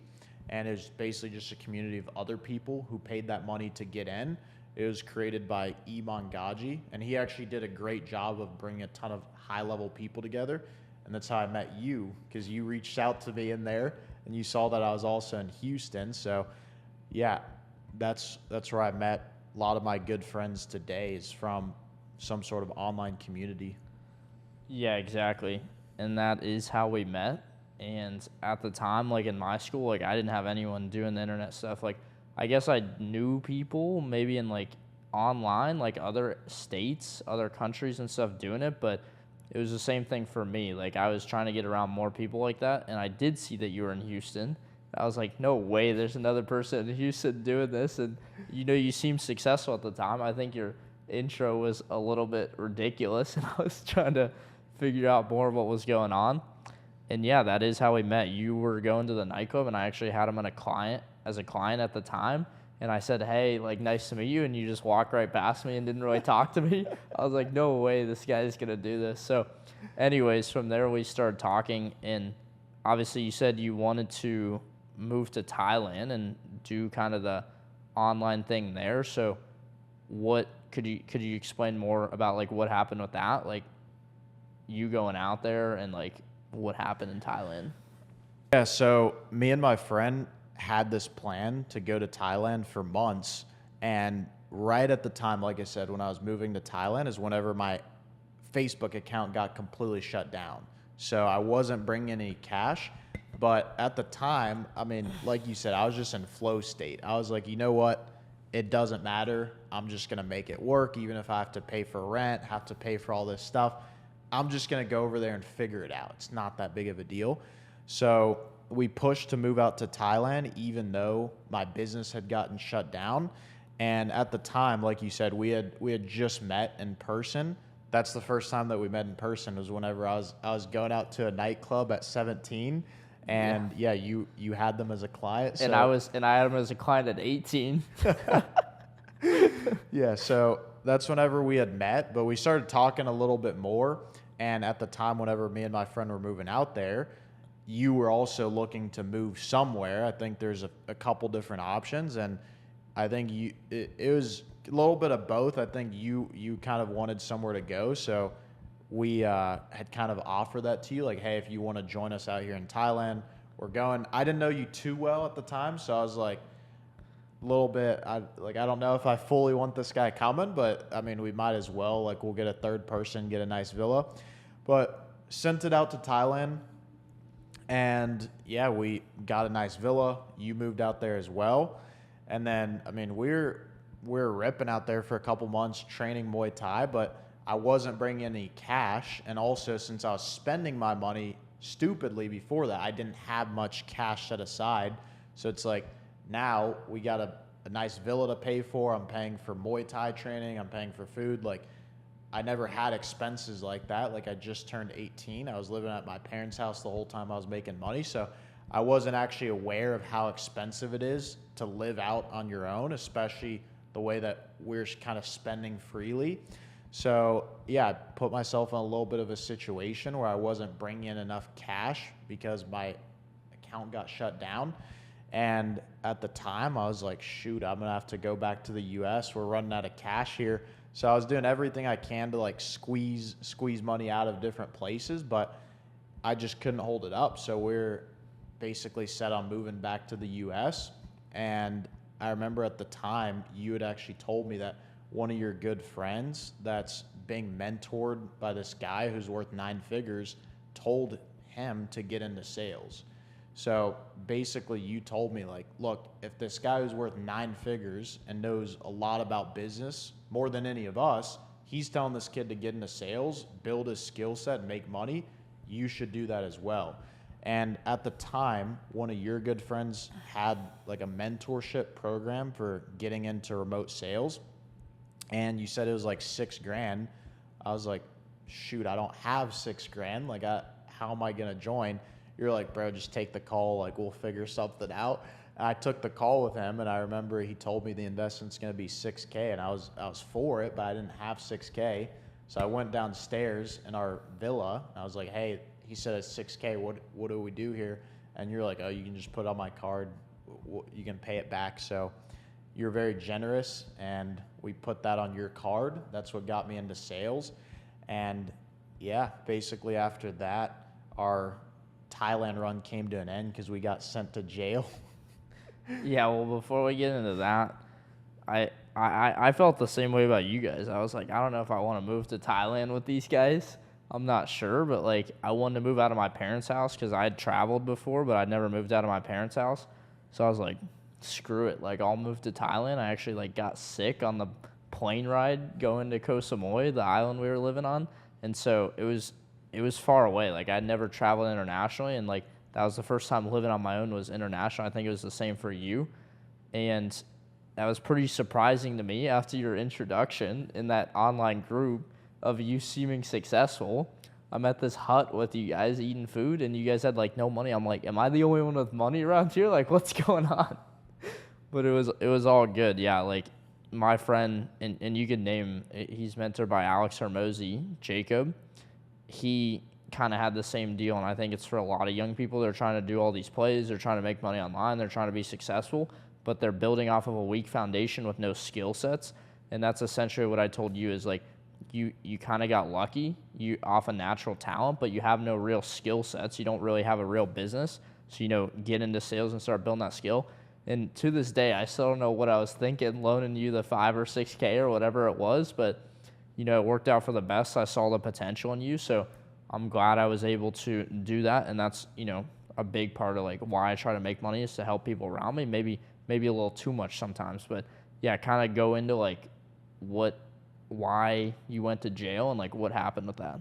And it was basically just a community of other people who paid that money to get in. It was created by Iman Gaji, and he actually did a great job of bringing a ton of high-level people together. And that's how I met you, because you reached out to me in there, and you saw that I was also in Houston. So, yeah, that's where I met a lot of my good friends today, is from some sort of online community. Yeah, exactly. And that is how we met. And at the time, like in my school, like I didn't have anyone doing the internet stuff. Like I guess I knew people maybe in like online, like other states, other countries and stuff doing it, but it was the same thing for me. Like I was trying to get around more people like that, and I did see that you were in Houston. I was like, no way, there's another person in Houston doing this, and you seemed successful at the time. I think your intro was a little bit ridiculous, and I was trying to figure out more of what was going on. And yeah, that is how we met. You were going to the nightclub, and I actually had him as a client at the time. And I said, hey, like, nice to meet you. And you just walked right past me and didn't really talk to me. I was like, no way, this guy's going to do this. So anyways, from there, we started talking. And obviously, you said you wanted to move to Thailand and do kind of the online thing there. So what could you explain more about, like, what happened with that? Like, you going out there and, like, what happened in Thailand? Yeah, so me and my friend had this plan to go to Thailand for months. And right at the time, like I said, when I was moving to Thailand is whenever my Facebook account got completely shut down. So I wasn't bringing any cash. But at the time, I mean, like you said, I was just in flow state. I was like, you know what? It doesn't matter. I'm just going to make it work. Even if I have to pay for rent, have to pay for all this stuff, I'm just going to go over there and figure it out. It's not that big of a deal. So we pushed to move out to Thailand, even though my business had gotten shut down. And at the time, like you said, we had just met in person. That's the first time that we met in person, was whenever I was going out to a nightclub at 17. And yeah, you had them as a client. So. And I had him as a client at 18. Yeah, so that's whenever we had met, but we started talking a little bit more. And at the time, whenever me and my friend were moving out there, you were also looking to move somewhere. I think there's a couple different options, and I think it was a little bit of both. I think you kind of wanted somewhere to go, so we had kind of offered that to you, like, hey, if you want to join us out here in Thailand, we're going. I didn't know you too well at the time, so I was like, a little bit, I don't know if I fully want this guy coming, but I mean, we might as well. Like, we'll get a third person, get a nice villa. But sent it out to Thailand, and yeah, we got a nice villa. You moved out there as well. And then, I mean, we're ripping out there for a couple months training Muay Thai, but I wasn't bringing any cash. And also, since I was spending my money stupidly before that, I didn't have much cash set aside. So it's like, now we got a nice villa to pay for. I'm paying for Muay Thai training. I'm paying for food. Like, I never had expenses like that. Like, I just turned 18. I was living at my parents' house the whole time I was making money. So I wasn't actually aware of how expensive it is to live out on your own, especially the way that we're kind of spending freely. So yeah, I put myself in a little bit of a situation where I wasn't bringing in enough cash because my account got shut down. And at the time, I was like, shoot, I'm going to have to go back to the U.S. We're running out of cash here. So I was doing everything I can to, like, squeeze money out of different places, but I just couldn't hold it up. So we're basically set on moving back to the U.S. And I remember at the time, you had actually told me that one of your good friends that's being mentored by this guy who's worth 9 figures told him to get into sales. So basically, you told me, like, look, if this guy who's worth 9 figures and knows a lot about business, more than any of us, he's telling this kid to get into sales, build his skill set, and make money, you should do that as well. And at the time, one of your good friends had, like, a mentorship program for getting into remote sales. And you said it was like $6,000. I was like, shoot, I don't have $6,000. Like, how am I going to join? You're like, bro, just take the call. Like, we'll figure something out. And I took the call with him, and I remember he told me the investment's going to be $6,000, and I was for it, but I didn't have $6,000. So I went downstairs in our villa, and I was like, hey, he said it's $6,000. What do we do here? And you're like, oh, you can just put it on my card. You can pay it back. So you're very generous, and we put that on your card. That's what got me into sales. And yeah, basically after that, our Thailand run came to an end because we got sent to jail. Yeah, well, before we get into that, I felt the same way about you guys. I was like, I don't know if I want to move to Thailand with these guys. I'm not sure, but like I wanted to move out of my parents' house because I had traveled before, but I'd never moved out of my parents' house. So I was like, screw it, like I'll move to Thailand. I actually like got sick on the plane ride going to Koh Samui, the island we were living on, and so it was far away. Like I'd never traveled internationally, and like that was the first time living on my own was international. I think it was the same for you, and that was pretty surprising to me after your introduction in that online group of you seeming successful. I'm at this hut with you guys eating food, and you guys had like no money. I'm like, am I the only one with money around here? Like, what's going on? But it was all good. Yeah, like my friend, and you could name, he's mentored by Alex Hermosi, Jacob. He kind of had the same deal, and I think it's for a lot of young people. They're trying to do all these plays. They're trying to make money online. They're trying to be successful, but they're building off of a weak foundation with no skill sets. And that's essentially what I told you is like, you kind of got lucky you off a natural talent, but you have no real skill sets. You don't really have a real business. So, get into sales and start building that skill. And to this day, I still don't know what I was thinking, loaning you the 5 or 6K or whatever it was, but it worked out for the best. I saw the potential in you. So I'm glad I was able to do that. And that's, a big part of like why I try to make money is to help people around me. Maybe a little too much sometimes, but yeah, kind of go into like why you went to jail and like what happened with that.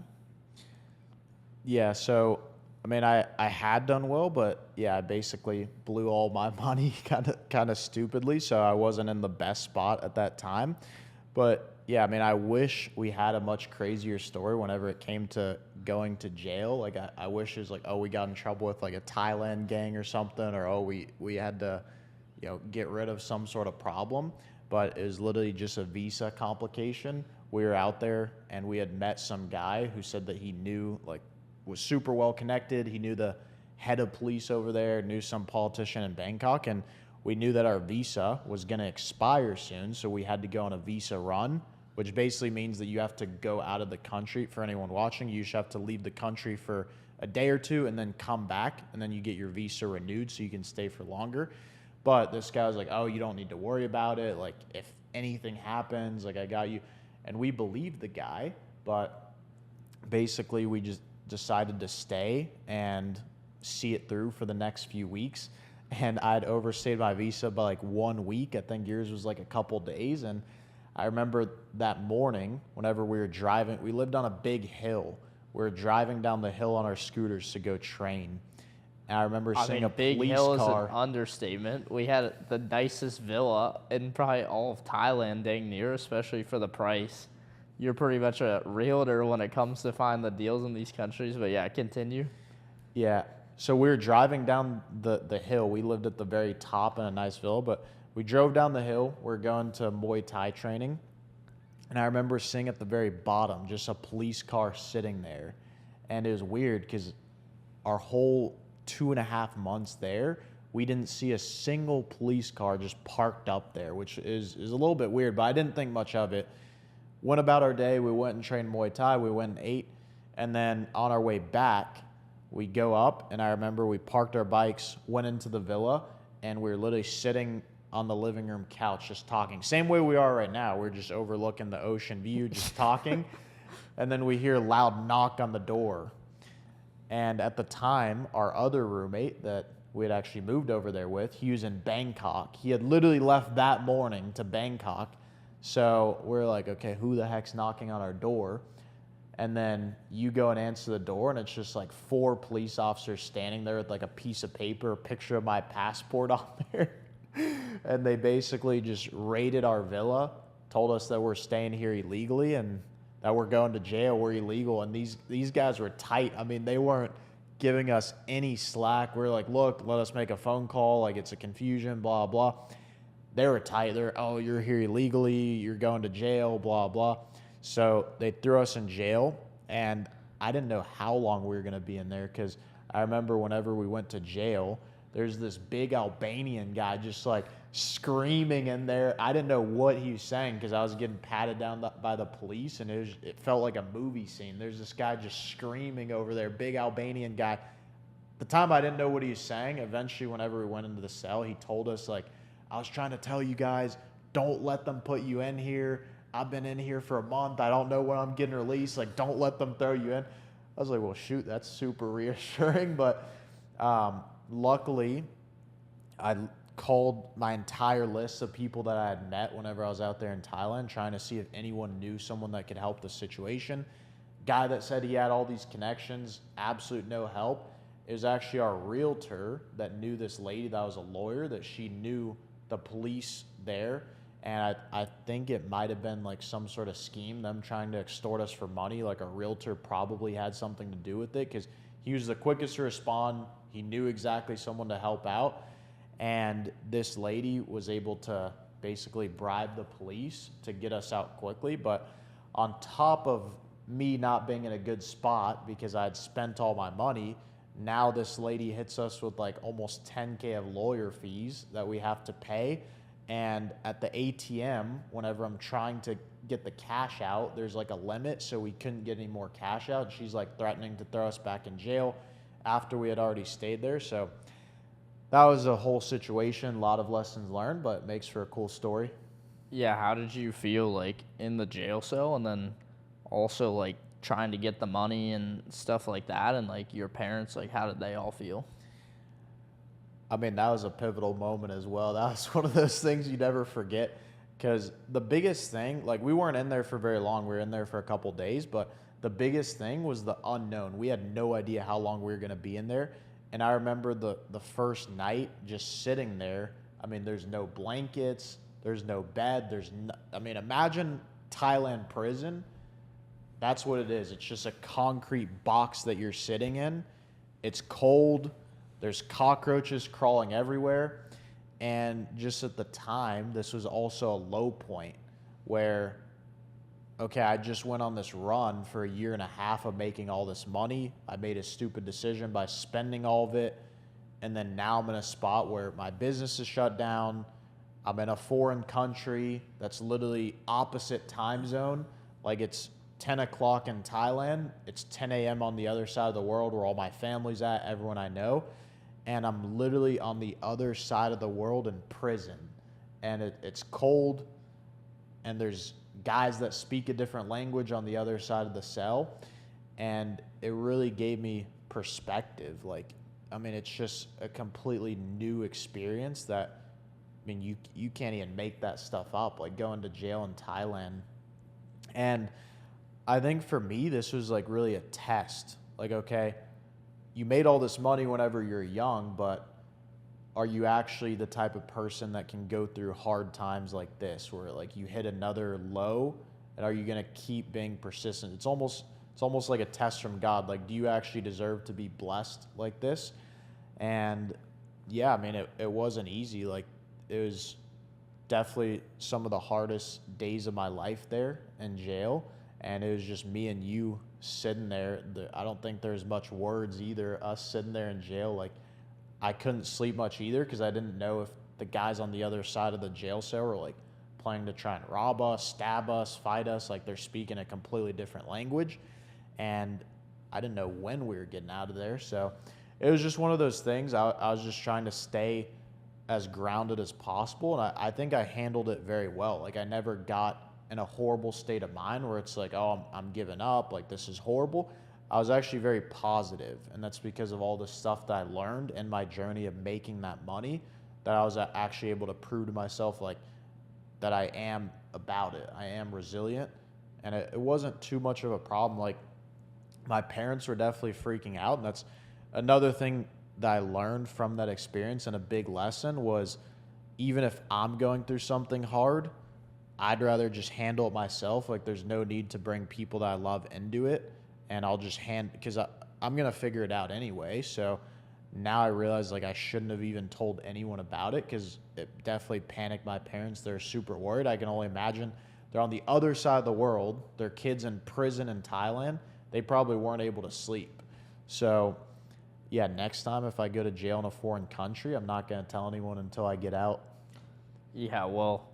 Yeah, so I mean, I had done well, but yeah, I basically blew all my money kind of stupidly, so I wasn't in the best spot at that time. But yeah, I mean, I wish we had a much crazier story whenever it came to going to jail. Like I wish it was like, oh, we got in trouble with like a Thailand gang or something, or oh, we had to, get rid of some sort of problem. But it was literally just a visa complication. We were out there and we had met some guy who said that he knew, like, was super well connected. He knew the head of police over there, knew some politician in Bangkok, and we knew that our visa was going to expire soon, so we had to go on a visa run, which basically means that you have to go out of the country. For anyone watching, you just have to leave the country for a day or two and then come back, and then you get your visa renewed so you can stay for longer. But this guy was like, oh, you don't need to worry about it. Like, if anything happens, like, I got you. And we believed the guy, but basically we just decided to stay and see it through for the next few weeks. And I'd overstayed my visa by like 1 week. I think yours was like a couple days. And I remember that morning, whenever we were driving, we lived on a big hill. We were driving down the hill on our scooters to go train. And I remember seeing a big police hill car. is an understatement. We had the nicest villa in probably all of Thailand, dang near, especially for the price. You're pretty much a realtor when it comes to find the deals in these countries. But yeah, continue. Yeah. So we were driving down the hill. We lived at the very top in a nice villa, but we drove down the hill. We're going to Muay Thai training. And I remember seeing at the very bottom just a police car sitting there. And it was weird because our whole 2.5 months there, we didn't see a single police car just parked up there, which is a little bit weird, but I didn't think much of it. Went about our day. We went and trained Muay Thai. We went and ate. And then on our way back, we go up, and I remember we parked our bikes, went into the villa, and we were literally sitting on the living room couch just talking. Same way we are right now. We're just overlooking the ocean view, just talking. And then we hear a loud knock on the door. And at the time, our other roommate that we had actually moved over there with, he was in Bangkok. He had literally left that morning to Bangkok. So we're like, okay, who the heck's knocking on our door? And then you go and answer the door, and it's just like 4 police officers standing there with like a piece of paper, a picture of my passport on there. And they basically just raided our villa, told us that we're staying here illegally and that we're going to jail, we're illegal. And these guys were tight. I mean, they weren't giving us any slack. We're like, look, let us make a phone call. Like, it's a confusion, blah, blah. They were tight. They're, oh, you're here illegally. You're going to jail, blah, blah. So they threw us in jail, and I didn't know how long we were going to be in there because I remember whenever we went to jail, there's this big Albanian guy just like screaming in there. I didn't know what he was saying because I was getting patted down by the police, and it felt like a movie scene. There's this guy just screaming over there, big Albanian guy. At the time, I didn't know what he was saying. Eventually, whenever we went into the cell, he told us, like, I was trying to tell you guys, don't let them put you in here. I've been in here for a month. I don't know when I'm getting released. Like, don't let them throw you in. I was like, well, shoot, that's super reassuring. But luckily, I called my entire list of people that I had met whenever I was out there in Thailand, trying to see if anyone knew someone that could help the situation. Guy that said he had all these connections, absolute no help. It was actually our realtor that knew this lady that was a lawyer, that she knew the police there. And I think it might have been like some sort of scheme, them trying to extort us for money. Like, a realtor probably had something to do with it, because he was the quickest to respond. He knew exactly someone to help out. And this lady was able to basically bribe the police to get us out quickly. But on top of me not being in a good spot because I had spent all my money, now this lady hits us with like almost $10K of lawyer fees that we have to pay. And at the ATM, whenever I'm trying to get the cash out, there's like a limit, so we couldn't get any more cash out. She's like threatening to throw us back in jail after we had already stayed there. So that was a whole situation, a lot of lessons learned, but it makes for a cool story. Yeah, how did you feel like in the jail cell, and then also like trying to get the money and stuff like that, and like your parents, like how did they all feel? I mean, that was a pivotal moment as well. That was one of those things you never forget, because the biggest thing, like, we weren't in there for very long. We were in there for a couple days, but the biggest thing was the unknown. We had no idea how long we were going to be in there. And I remember the first night just sitting there. I mean, there's no blankets, there's no bed, I mean, imagine Thailand prison. That's what it is. It's just a concrete box that you're sitting in. It's cold. There's cockroaches crawling everywhere. And just at the time, this was also a low point where, okay, I just went on this run for a year and a half of making all this money. I made a stupid decision by spending all of it. And then now I'm in a spot where my business is shut down. I'm in a foreign country that's literally opposite time zone. Like, it's 10 o'clock in Thailand. It's 10 a.m. on the other side of the world where all my family's at, everyone I know. And I'm literally on the other side of the world in prison. And it's cold, and there's guys that speak a different language on the other side of the cell. And it really gave me perspective. Like, I mean, it's just a completely new experience that, I mean, you can't even make that stuff up, like going to jail in Thailand. And I think for me, this was like really a test. Like, okay, you made all this money whenever you're young, but are you actually the type of person that can go through hard times like this, where like you hit another low, and are you going to keep being persistent? It's almost like a test from God. Like, do you actually deserve to be blessed like this? And yeah, I mean, it wasn't easy. Like, it was definitely some of the hardest days of my life there in jail. And it was just me and you sitting there. I don't think there's much words either, us sitting there in jail. Like, I couldn't sleep much either, because I didn't know if the guys on the other side of the jail cell were like planning to try and rob us, stab us, fight us. Like, they're speaking a completely different language. And I didn't know when we were getting out of there. So it was just one of those things. I was just trying to stay as grounded as possible. And I think I handled it very well. Like, I never got in a horrible state of mind where it's like, oh, I'm giving up, like, this is horrible. I was actually very positive, and that's because of all the stuff that I learned in my journey of making that money, that I was actually able to prove to myself, like, that I am about it. I am resilient, and it wasn't too much of a problem. Like, my parents were definitely freaking out, and that's another thing that I learned from that experience, and a big lesson was, even if I'm going through something hard, I'd rather just handle it myself. Like, there's no need to bring people that I love into it, and I'll just because I'm going to figure it out anyway. So now I realize, like, I shouldn't have even told anyone about it, because it definitely panicked my parents. They're super worried. I can only imagine they're on the other side of the world. Their kids in prison in Thailand. They probably weren't able to sleep. So yeah, next time if I go to jail in a foreign country, I'm not going to tell anyone until I get out. Yeah, well,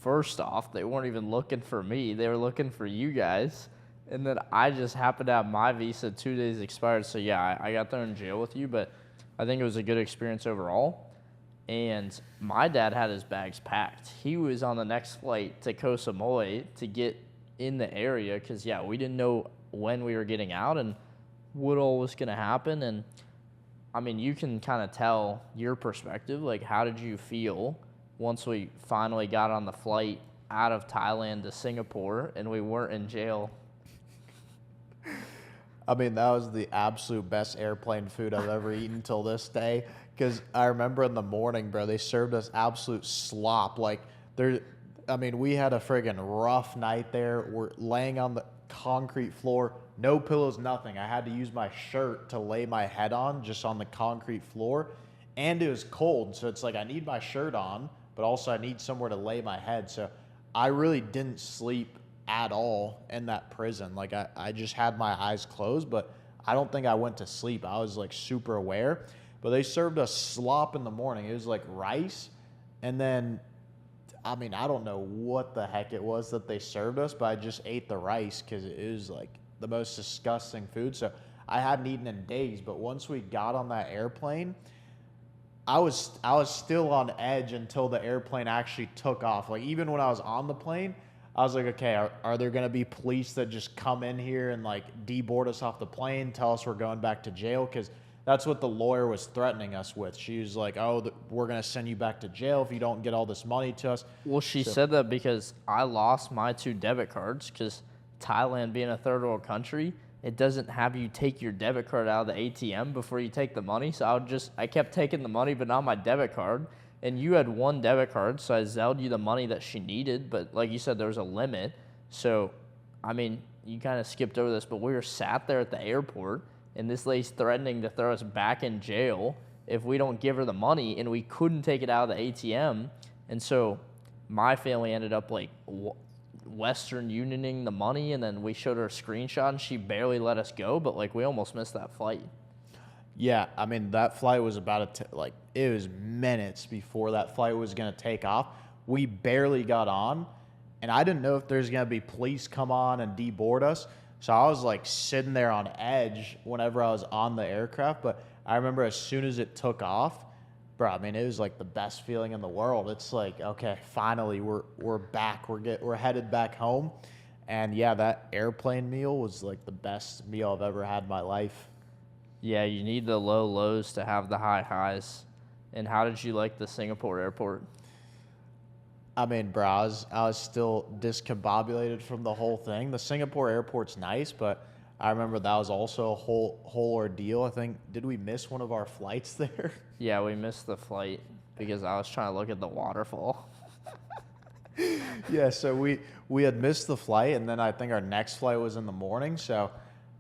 first off, they weren't even looking for me. They were looking for you guys. And then I just happened to have my visa 2 days expired. So, yeah, I got there in jail with you. But I think it was a good experience overall. And my dad had his bags packed. He was on the next flight to Koh Samui to get in the area because, yeah, we didn't know when we were getting out and what all was going to happen. And, I mean, you can kind of tell your perspective. Like, how did you feel once we finally got on the flight out of Thailand to Singapore and we weren't in jail? I mean, that was the absolute best airplane food I've ever eaten till this day. Because I remember in the morning, bro, they served us absolute slop. Like, we had a friggin' rough night there. We're laying on the concrete floor, no pillows, nothing. I had to use my shirt to lay my head on, just on the concrete floor. And it was cold, so it's like I need my shirt on, but also I need somewhere to lay my head. So I really didn't sleep at all in that prison. Like, I just had my eyes closed, but I don't think I went to sleep. I was like super aware. But they served us slop in the morning. It was like rice, and then, I mean, I don't know what the heck it was that they served us, but I just ate the rice because it was like the most disgusting food. So I hadn't eaten in days. But once we got on that airplane, I was still on edge until the airplane actually took off. Like, even when I was on the plane, I was like, okay, are there going to be police that just come in here and like deboard us off the plane, tell us we're going back to jail? Because that's what the lawyer was threatening us with. She was like, oh, we're going to send you back to jail if you don't get all this money to us. Well, she said that because I lost my 2 debit cards because Thailand being a third world country, it doesn't have you take your debit card out of the ATM before you take the money. So I kept taking the money, but not my debit card. And you had 1 debit card, so I Zelled you the money that she needed. But like you said, there was a limit. So, I mean, you kind of skipped over this, but we were sat there at the airport, and this lady's threatening to throw us back in jail if we don't give her the money, and we couldn't take it out of the ATM. And so my family ended up like Western Unioning the money, and then we showed her a screenshot, and she barely let us go, but like we almost missed that flight. Yeah, I mean, that flight was it was minutes before that flight was going to take off. We barely got on, and I didn't know if there's going to be police come on and deboard us. So I was like sitting there on edge whenever I was on the aircraft. But I remember as soon as it took off, bro, I mean, it was like the best feeling in the world. It's like, okay, finally we're back. We're headed back home. And yeah, that airplane meal was like the best meal I've ever had in my life. Yeah, you need the low lows to have the high highs. And how did you like the Singapore airport? I mean, bro, I was still discombobulated from the whole thing. The Singapore airport's nice, but I remember that was also a whole ordeal. I think, did we miss one of our flights there? Yeah, we missed the flight because I was trying to look at the waterfall. Yeah, so we had missed the flight, and then I think our next flight was in the morning. So,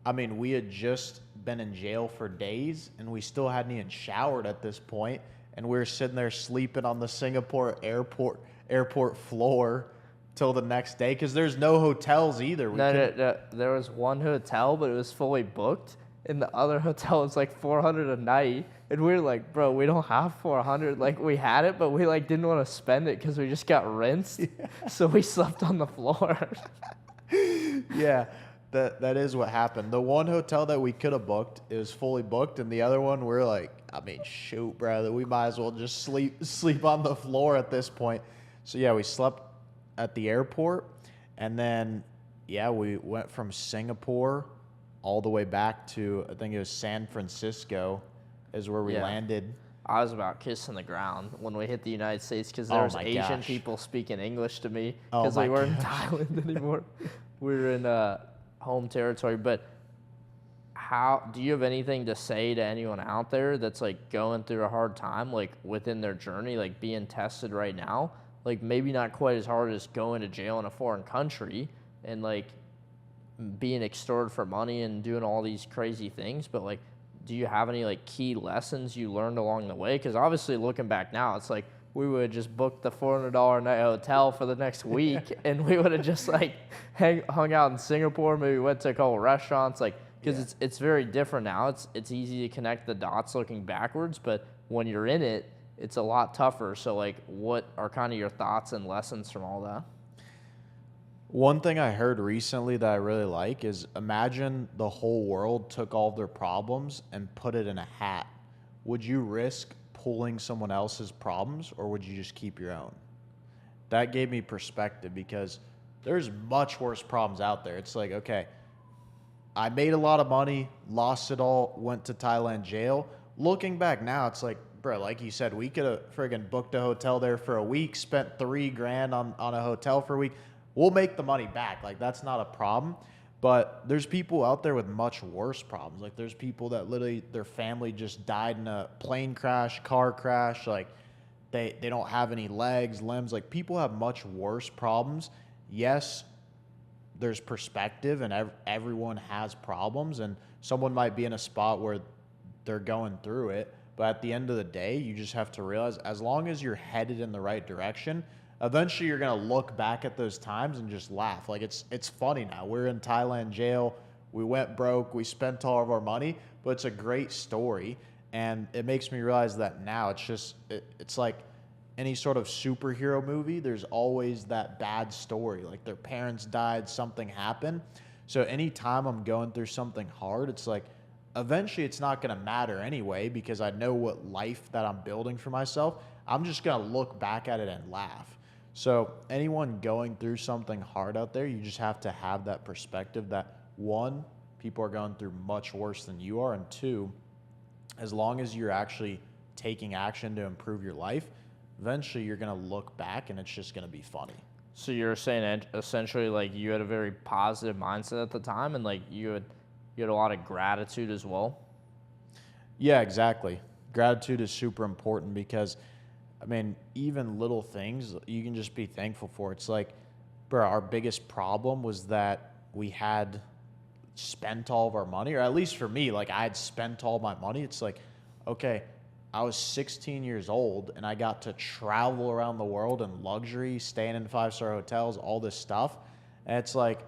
I mean, we had just been in jail for days, and we still hadn't even showered at this point, and we were sitting there sleeping on the Singapore airport floor till the next day because there's no hotels either. No, there was one hotel, but it was fully booked, and the other hotel was like $400 a night, and we were like, bro, we don't have 400. Like, we had it, but we like didn't want to spend it because we just got rinsed, so we slept on the floor. Yeah. That is what happened. The one hotel that we could have booked, it was fully booked, and the other one, we're like, I mean, shoot, brother, we might as well just sleep on the floor at this point. So yeah, we slept at the airport, and then yeah, we went from Singapore all the way back to, I think it was San Francisco, is where we landed. I was about kissing the ground when we hit the United States because there was Asian people speaking English to me because we weren't in Thailand anymore. We were in home territory. But how do you have anything to say to anyone out there that's like going through a hard time, like within their journey, like being tested right now? Like, maybe not quite as hard as going to jail in a foreign country and like being extorted for money and doing all these crazy things, but like, do you have any like key lessons you learned along the way? Because obviously, looking back now, it's like we would have just booked the $400 a night hotel for the next week, and we would have just like hung out in Singapore. Maybe went to a couple restaurants, like, because it's very different now. It's easy to connect the dots looking backwards, but when you're in it, it's a lot tougher. So like, what are kind of your thoughts and lessons from all that? One thing I heard recently that I really like is, imagine the whole world took all of their problems and put it in a hat. Would you risk pulling someone else's problems, or would you just keep your own? That gave me perspective because there's much worse problems out there. It's like, okay, I made a lot of money, lost it all, went to Thailand jail. Looking back now, it's like, bro, like you said, we could have friggin' booked a hotel there for a week, spent $3,000 on a hotel for a week. We'll make the money back. Like, that's not a problem. But there's people out there with much worse problems. Like, there's people that literally their family just died in a plane crash, car crash. Like, they don't have any legs, limbs. Like, people have much worse problems. Yes, there's perspective, and everyone has problems, and someone might be in a spot where they're going through it. But at the end of the day, you just have to realize as long as you're headed in the right direction, eventually you're going to look back at those times and just laugh. Like, it's funny now. We're in Thailand jail. We went broke. We spent all of our money, but it's a great story. And it makes me realize that now it's like any sort of superhero movie. There's always that bad story. Like, their parents died, something happened. So anytime I'm going through something hard, it's like, eventually it's not going to matter anyway because I know what life that I'm building for myself. I'm just going to look back at it and laugh. So anyone going through something hard out there, you just have to have that perspective that, one, people are going through much worse than you are, and two, as long as you're actually taking action to improve your life, eventually you're going to look back and it's just going to be funny. So you're saying essentially like you had a very positive mindset at the time, and like you had a lot of gratitude as well. Yeah, exactly. Gratitude is super important because, I mean, even little things you can just be thankful for. It's like, bro, our biggest problem was that we had spent all of our money, or at least for me, like I had spent all my money. It's like, okay, I was 16 years old and I got to travel around the world in luxury, staying in 5-star hotels, all this stuff. And it's like,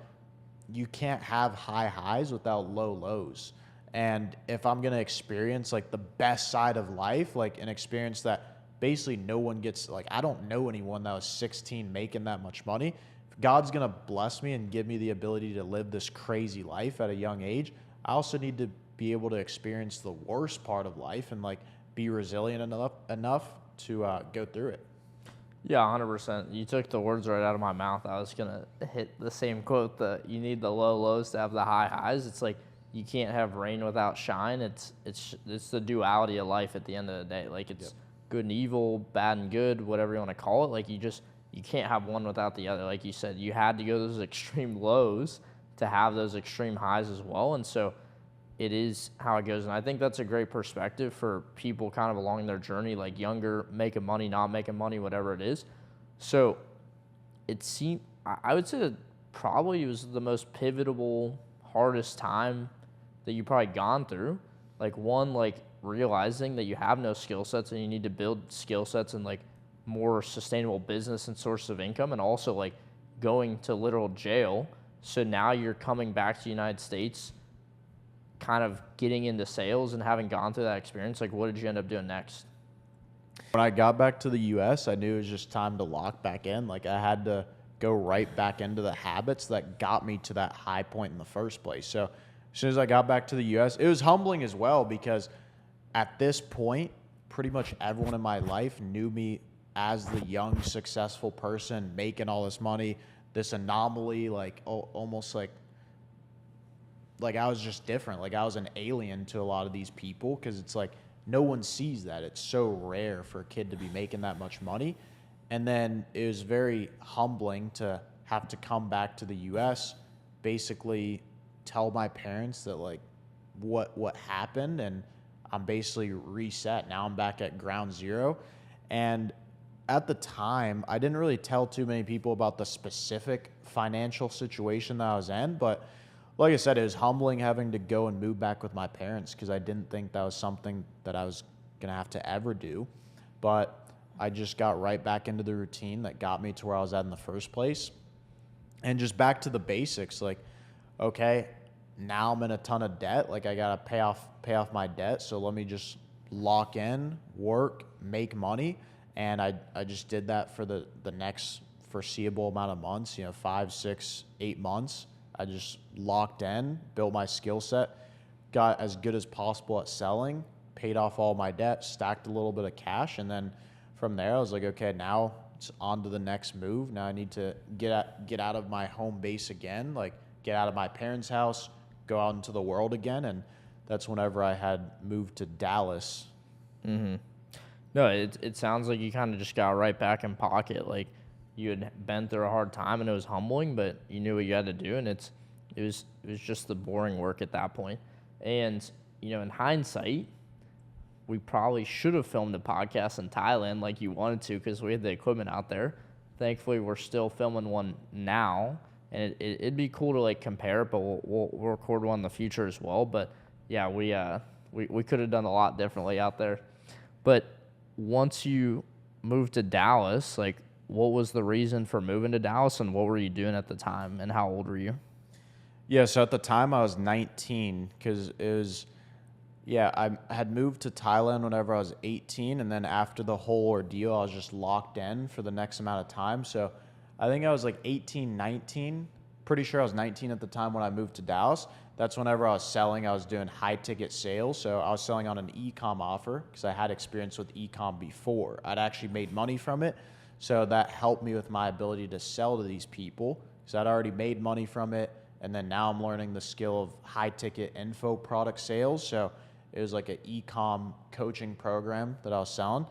you can't have high highs without low lows. And if I'm going to experience like the best side of life, like an experience that basically no one gets, like I don't know anyone that was 16 making that much money. If God's going to bless me and give me the ability to live this crazy life at a young age, I also need to be able to experience the worst part of life and like be resilient enough to go through it. Yeah, 100%. You took the words right out of my mouth. I was going to hit the same quote that you need the low lows to have the high highs. It's like you can't have rain without shine. It's the duality of life at the end of the day. Like it's good and evil, bad and good, whatever you want to call it. Like you can't have one without the other. Like you said, you had to go those extreme lows to have those extreme highs as well. And so it is how it goes. And I think that's a great perspective for people kind of along their journey, like younger, making money, not making money, whatever it is. So it seemed, I would say that probably it was the most pivotal, hardest time that you probably gone through. Like one, like realizing that you have no skill sets and you need to build skill sets and like more sustainable business and source of income, and also like going to literal jail. So now you're coming back to the United States, kind of getting into sales and having gone through that experience. Like, what did you end up doing next? When I got back to the U.S., I knew it was just time to lock back in. Like, I had to go right back into the habits that got me to that high point in the first place. So as soon as I got back to the U.S., it was humbling as well because at this point, pretty much everyone in my life knew me as the young, successful person making all this money, this anomaly, like almost like I was just different. Like I was an alien to a lot of these people because it's like no one sees that. It's so rare for a kid to be making that much money. And then it was very humbling to have to come back to the U.S., basically tell my parents that like what happened, and I'm basically reset. Now I'm back at ground zero. And at the time, I didn't really tell too many people about the specific financial situation that I was in, but like I said, it was humbling having to go and move back with my parents because I didn't think that was something that I was going to have to ever do. But I just got right back into the routine that got me to where I was at in the first place. And just back to the basics, like, okay, now I'm in a ton of debt. Like I got to pay off my debt. So let me just lock in, work, make money. And I just did that for the next foreseeable amount of months, 5, 6, 8 months. I just locked in, built my skill set, got as good as possible at selling, paid paid off all my debt, stacked a little bit of cash, and then from there I was like, okay, now it's on to the next move. Now I need to get out of my home base again, like get out of my parents' house, go out into the world again, and that's whenever I had moved to Dallas. Mm-hmm. No, it sounds like you kind of just got right back in pocket. Like you had been through a hard time and it was humbling, but you knew what you had to do, and it was just the boring work at that point. And in hindsight, we probably should have filmed a podcast in Thailand like you wanted to because we had the equipment out there. Thankfully, we're still filming one now, and it'd be cool to like compare, but we'll record one in the future as well. But yeah, we could have done a lot differently out there. But once you moved to Dallas, like what was the reason for moving to Dallas, and what were you doing at the time, and how old were you? Yeah, so at the time I was 19 because I had moved to Thailand whenever I was 18, and then after the whole ordeal, I was just locked in for the next amount of time. So I think I was like 18, 19. Pretty sure I was 19 at the time when I moved to Dallas. That's whenever I was selling. I was doing high-ticket sales. So I was selling on an e-com offer because I had experience with e-com before. I'd actually made money from it. So that helped me with my ability to sell to these people because I'd already made money from it. And then now I'm learning the skill of high-ticket info product sales. So it was like an e-com coaching program that I was selling.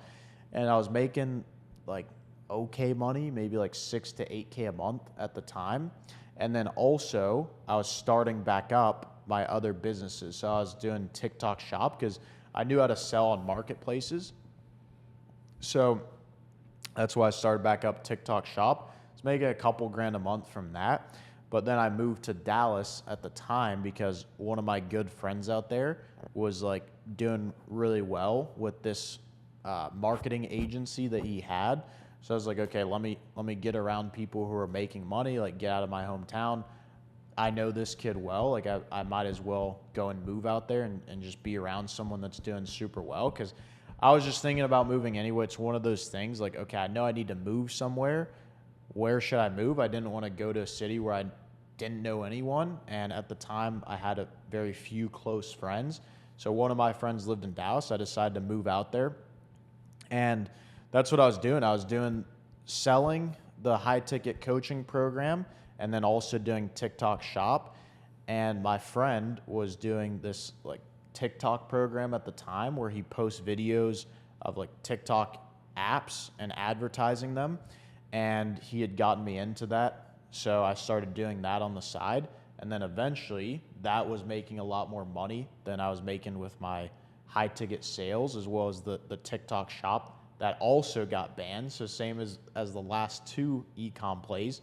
And I was making like okay money, maybe like 6 to 8K a month at the time. And then also I was starting back up my other businesses. So I was doing TikTok shop because I knew how to sell on marketplaces. So that's why I started back up TikTok shop. I was making a couple grand a month from that. But then I moved to Dallas at the time because one of my good friends out there was like doing really well with this marketing agency that he had. So I was like, okay, let me get around people who are making money, like get out of my hometown. I know this kid well. Like I might as well go and move out there and just be around someone that's doing super well. Because I was just thinking about moving anyway. It's one of those things like, okay, I know I need to move somewhere. Where should I move? I didn't want to go to a city where I didn't know anyone. And at the time, I had a very few close friends. So one of my friends lived in Dallas. I decided to move out there. And that's what I was doing. I was selling the high ticket coaching program and then also doing TikTok shop. And my friend was doing this like TikTok program at the time where he posts videos of like TikTok apps and advertising them. And he had gotten me into that. So I started doing that on the side. And then eventually that was making a lot more money than I was making with my high ticket sales, as well as the TikTok shop that also got banned. So same as the last two e-com plays.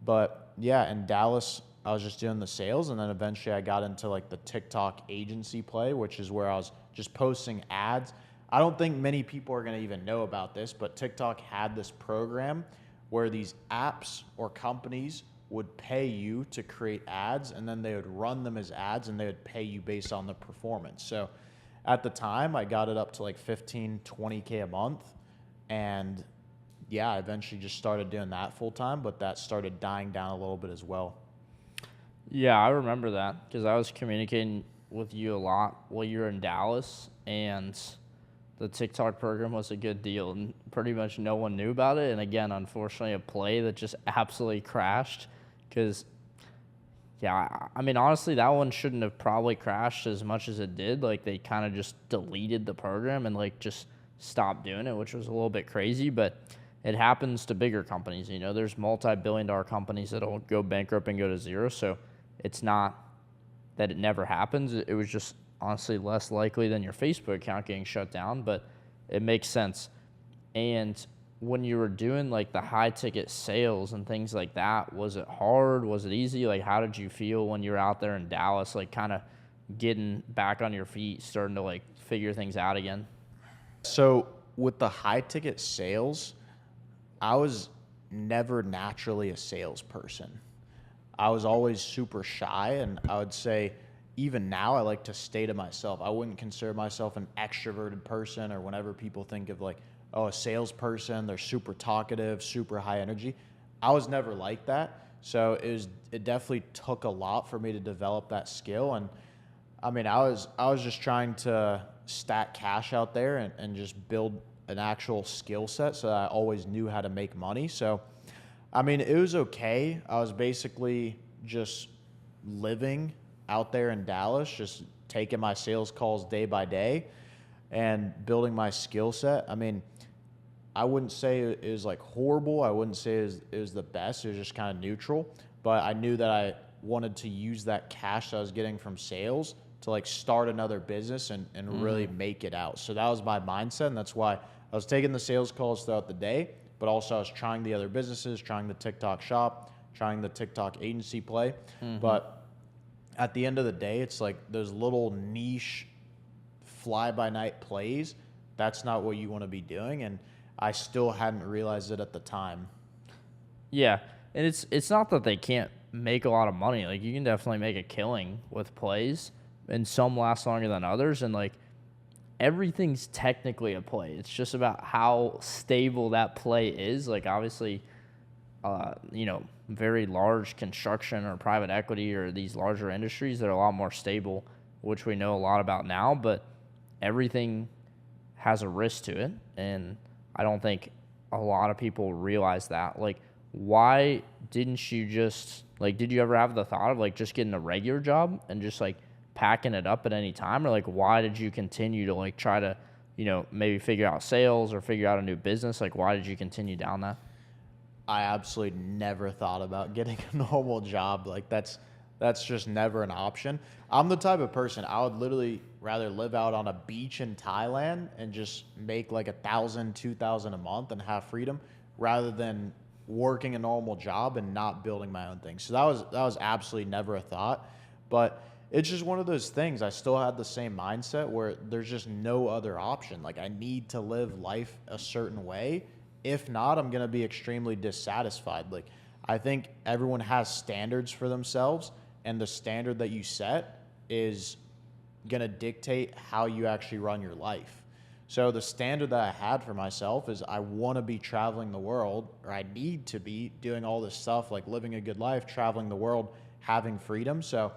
But yeah, in Dallas, I was just doing the sales. And then eventually I got into like the TikTok agency play, which is where I was just posting ads. I don't think many people are going to even know about this, but TikTok had this program where these apps or companies would pay you to create ads, and then they would run them as ads, and they would pay you based on the performance. So at the time, I got it up to like 15, 20K a month. And yeah, I eventually just started doing that full time, but that started dying down a little bit as well. Yeah, I remember that because I was communicating with you a lot while you were in Dallas, and the TikTok program was a good deal, and pretty much no one knew about it. And again, unfortunately, a play that just absolutely crashed because, yeah, I mean, honestly, that one shouldn't have probably crashed as much as it did. Like, they kind of just deleted the program and, like, just stopped doing it, which was a little bit crazy. But it happens to bigger companies. There's multi-billion-dollar companies that'll go bankrupt and go to zero. So it's not that it never happens. It was just honestly less likely than your Facebook account getting shut down, but it makes sense. And when you were doing like the high ticket sales and things like that, was it hard? Was it easy? Like, how did you feel when you were out there in Dallas, like kind of getting back on your feet, starting to like figure things out again? So with the high ticket sales, I was never naturally a salesperson. I was always super shy, and I would say even now I like to stay to myself. I wouldn't consider myself an extroverted person, or whenever people think of like, oh, a salesperson, they're super talkative, super high energy. I was never like that. So it definitely took a lot for me to develop that skill. And I mean, I was just trying to stack cash out there and just build an actual skill set so that I always knew how to make money. So, I mean, it was okay. I was basically just living out there in Dallas, just taking my sales calls day by day and building my skill set. I mean, I wouldn't say it was like horrible. I wouldn't say it was the best. It was just kind of neutral. But I knew that I wanted to use that cash that I was getting from sales to like start another business and really make it out. So that was my mindset. And that's why I was taking the sales calls throughout the day, but also I was trying the other businesses, trying the TikTok shop, trying the TikTok agency play. But at the end of the day, it's like those little niche fly-by-night plays. That's not what you want to be doing. And I still hadn't realized it at the time. Yeah, and it's not that they can't make a lot of money. Like, you can definitely make a killing with plays, and some last longer than others. And like, everything's technically a play. It's just about how stable that play is. Like, obviously, very large construction or private equity or these larger industries that are a lot more stable, which we know a lot about now. But everything has a risk to it, and I don't think a lot of people realize that. Like, why didn't you just, like, did you ever have the thought of, like, just getting a regular job and just, like, packing it up at any time? Or, like, why did you continue to, like, try to, maybe figure out sales or figure out a new business? Like, why did you continue down that? I absolutely never thought about getting a normal job. Like, that's just never an option. I'm the type of person, I would literally rather live out on a beach in Thailand and just make like $1,000, $2,000 a month and have freedom, rather than working a normal job and not building my own thing. So that was absolutely never a thought. But it's just one of those things. I still had the same mindset where there's just no other option. Like, I need to live life a certain way. If not, I'm going to be extremely dissatisfied. Like, I think everyone has standards for themselves, and the standard that you set is going to dictate how you actually run your life. So the standard that I had for myself is I want to be traveling the world, or I need to be doing all this stuff, like living a good life, traveling the world, having freedom. So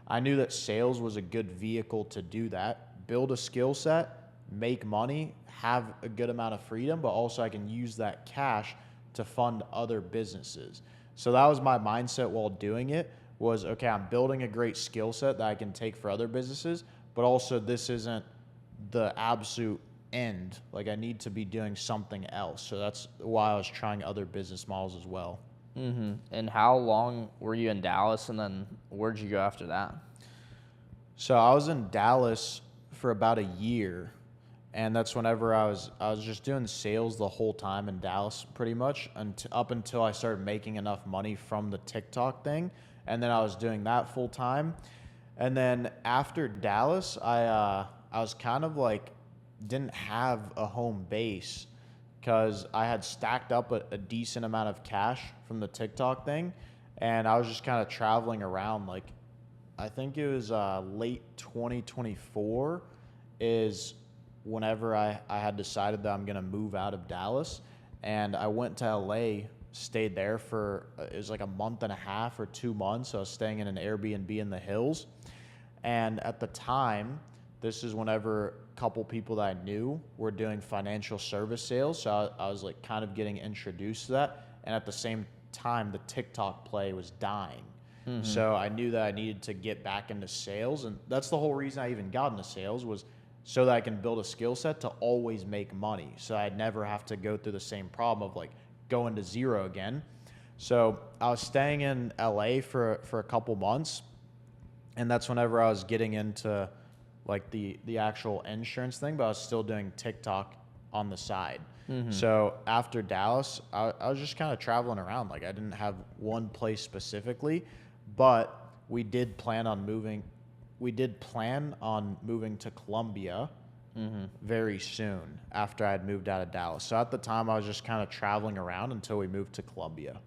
I knew that sales was a good vehicle to do that, build a skill set, make money, have a good amount of freedom, but also I can use that cash to fund other businesses. So that was my mindset while doing it, was, okay, I'm building a great skill set that I can take for other businesses, but also this isn't the absolute end. Like, I need to be doing something else. So that's why I was trying other business models as well. And how long were you in Dallas, and then where'd you go after that? So I was in Dallas for about a year, and that's whenever I was just doing sales the whole time in Dallas, pretty much, up until I started making enough money from the TikTok thing, and then I was doing that full time. And then after Dallas, I was kind of like, didn't have a home base because I had stacked up a decent amount of cash from the TikTok thing, and I was just kind of traveling around. Like, I think it was late 2024 is whenever I had decided that I'm going to move out of Dallas, and I went to LA, stayed there for, it was like a month and a half or 2 months. I was staying in an Airbnb in the hills, and at the time, this is whenever a couple people that I knew were doing financial service sales. So I was like kind of getting introduced to that. And at the same time, the TikTok play was dying. So I knew that I needed to get back into sales. And that's the whole reason I even got into sales, was so that I can build a skill set to always make money. So I'd never have to go through the same problem of like going to zero again. So I was staying in LA for a couple months. And that's whenever I was getting into like the actual insurance thing, but I was still doing TikTok on the side. So after Dallas, I was just kind of traveling around. Like, I didn't have one place specifically, but we did plan on moving to Colombia very soon after I had moved out of Dallas. So at the time, I was just kind of traveling around until we moved to Colombia.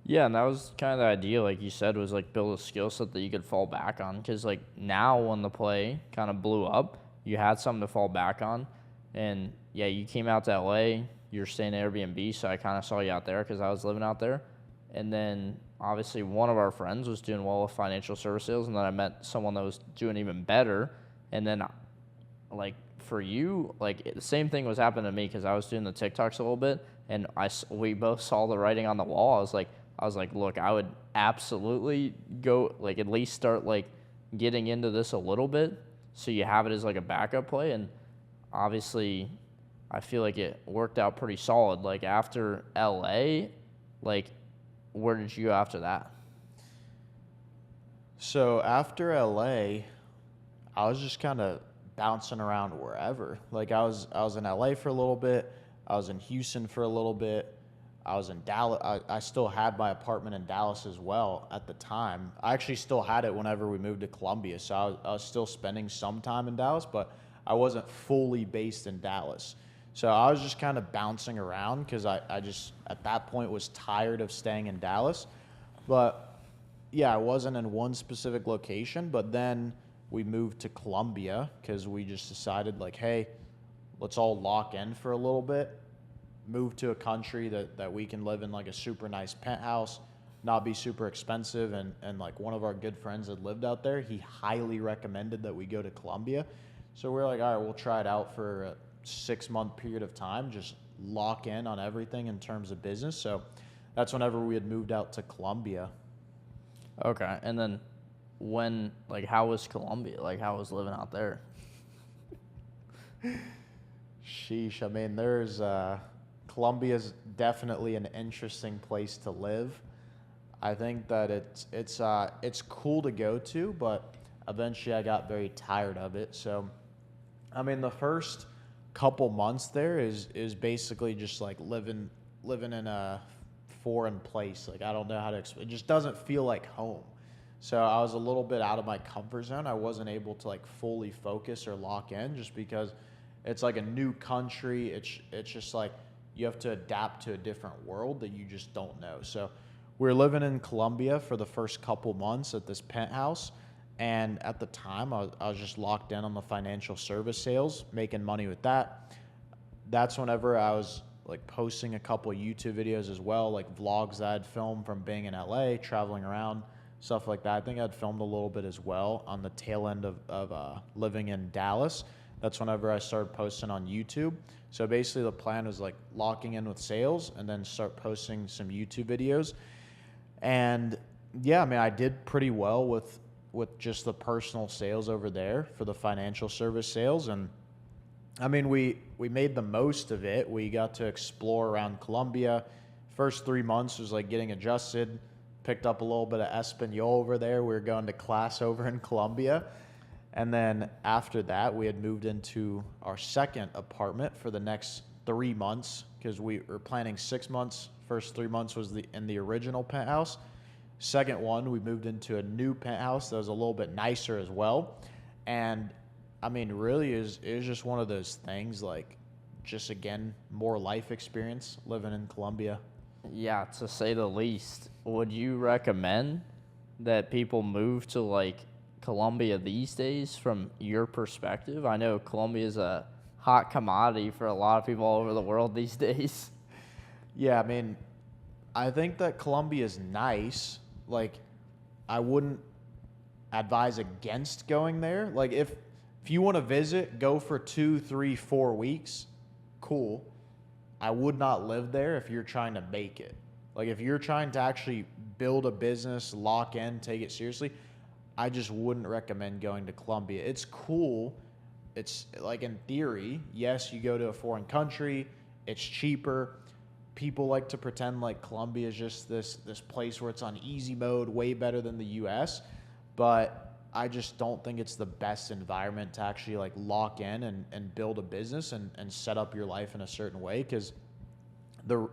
Yeah, and that was kind of the idea, like you said, was like build a skill set that you could fall back on. Because like now, when the play kind of blew up, you had something to fall back on. And yeah, you came out to LA, you're staying at Airbnb, so I kind of saw you out there because I was living out there. And then obviously one of our friends was doing well with financial service sales, and then I met someone that was doing even better. And then like for you, like the same thing was happening to me because I was doing the TikToks a little bit, and we both saw the writing on the wall. I was like, look, I would absolutely go like at least start like getting into this a little bit, so you have it as like a backup play. And obviously, I feel like it worked out pretty solid. Like after LA, like where did you go after that? So after LA, I was just kind of bouncing around wherever. Like I was in LA for a little bit. I was in Houston for a little bit. I was in Dallas. I still had my apartment in Dallas as well at the time. I actually still had it whenever we moved to Columbia. So I was still spending some time in Dallas, but I wasn't fully based in Dallas. So I was just kind of bouncing around because I just, at that point, was tired of staying in Dallas. But yeah, I wasn't in one specific location. But then we moved to Columbia because we just decided, like, hey, let's all lock in for a little bit, move to a country that we can live in like a super nice penthouse, not be super expensive. And like one of our good friends that lived out there, he highly recommended that we go to Columbia. So we're like, all right, we'll try it out for a 6-month period of time, just lock in on everything in terms of business. So that's whenever we had moved out to Columbia. Okay, and then when like how was Colombia? Like how was living out there? Sheesh, I mean, Colombia's definitely an interesting place to live. I think that it's cool to go to, but eventually I got very tired of it. So, I mean, the first couple months there is basically just like living in a foreign place. Like I don't know how to explain. It just doesn't feel like home. So I was a little bit out of my comfort zone. I wasn't able to like fully focus or lock in just because it's like a new country. It's just like you have to adapt to a different world that you just don't know. So we were living in Colombia for the first couple months at this penthouse. And at the time, I was just locked in on the financial service sales, making money with that. That's whenever I was like posting a couple of YouTube videos as well, like vlogs that I'd filmed from being in LA, traveling around, stuff like that. I think I'd filmed a little bit as well on the tail end of living in Dallas. That's whenever I started posting on YouTube. So basically the plan was like locking in with sales and then start posting some YouTube videos. And yeah, I mean, I did pretty well with just the personal sales over there for the financial service sales. And I mean, we made the most of it. We got to explore around Colombia. First 3 months was like getting adjusted, picked up a little bit of Espanol over there. We were going to class over in Colombia. And then after that, we had moved into our second apartment for the next 3 months because we were planning 6 months. First 3 months was in the original penthouse. Second one, we moved into a new penthouse that was a little bit nicer as well. And I mean, really, it was just one of those things, like, just again, more life experience living in Colombia. Yeah, to say the least. Would you recommend that people move to like Colombia these days from your perspective? I know Colombia is a hot commodity for a lot of people all over the world these days. Yeah, I mean, I think that Colombia is nice. Like, I wouldn't advise against going there. Like, if you want to visit, go for 2, 3, 4 weeks. Cool. I would not live there if you're trying to make it. Like, if you're trying to actually build a business, lock in, take it seriously, I just wouldn't recommend going to Colombia. It's cool. It's like, in theory, yes, you go to a foreign country, it's cheaper. People like to pretend like Colombia is just this place where it's on easy mode, way better than the U.S., but I just don't think it's the best environment to actually like lock in and build a business and set up your life in a certain way, because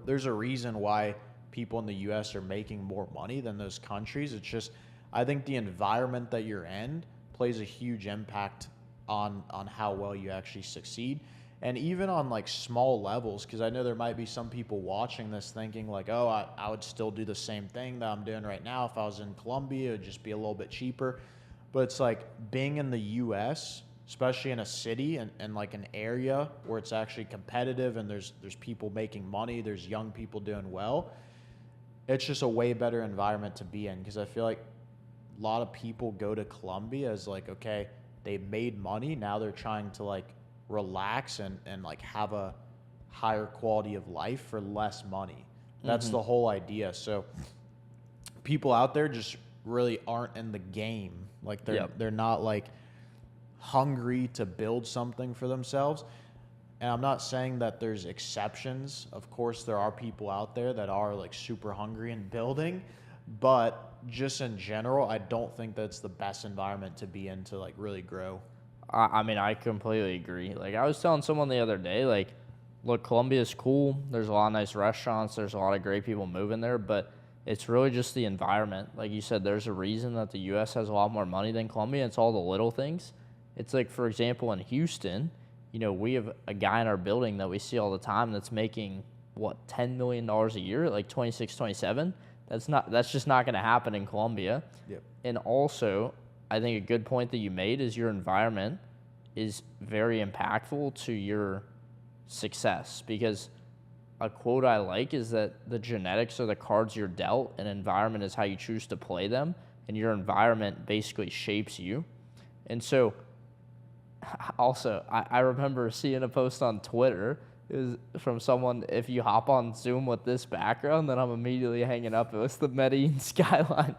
there's a reason why people in the U.S. are making more money than those countries. It's just, I think the environment that you're in plays a huge impact on how well you actually succeed. And even on like small levels, because I know there might be some people watching this thinking like, oh, I would still do the same thing that I'm doing right now. If I was in Colombia, it would just be a little bit cheaper. But it's like being in the U.S., especially in a city and like an area where it's actually competitive and there's people making money, there's young people doing well. It's just a way better environment to be in, because I feel like a lot of people go to Colombia as like, okay, they made money, now they're trying to like relax and like have a higher quality of life for less money. That's the whole idea. So people out there just really aren't in the game. Like they're not like hungry to build something for themselves. And I'm not saying that there's exceptions. Of course, there are people out there that are like super hungry in building, but just in general, I don't think that's the best environment to be in to like really grow. I mean, I completely agree. Like, I was telling someone the other day, like, look, Colombia's cool. There's a lot of nice restaurants. There's a lot of great people moving there, but it's really just the environment. Like you said, there's a reason that the U.S. has a lot more money than Colombia. It's all the little things. It's like, for example, in Houston, you know, we have a guy in our building that we see all the time that's making, what, $10 million a year, like 26, 27. That's just not going to happen in Colombia. Yep. And also, I think a good point that you made is your environment is very impactful to your success, because a quote I like is that the genetics are the cards you're dealt and environment is how you choose to play them, and your environment basically shapes you. And so also, I remember seeing a post on Twitter is from someone, if you hop on Zoom with this background, then I'm immediately hanging up. It was the Medellin skyline,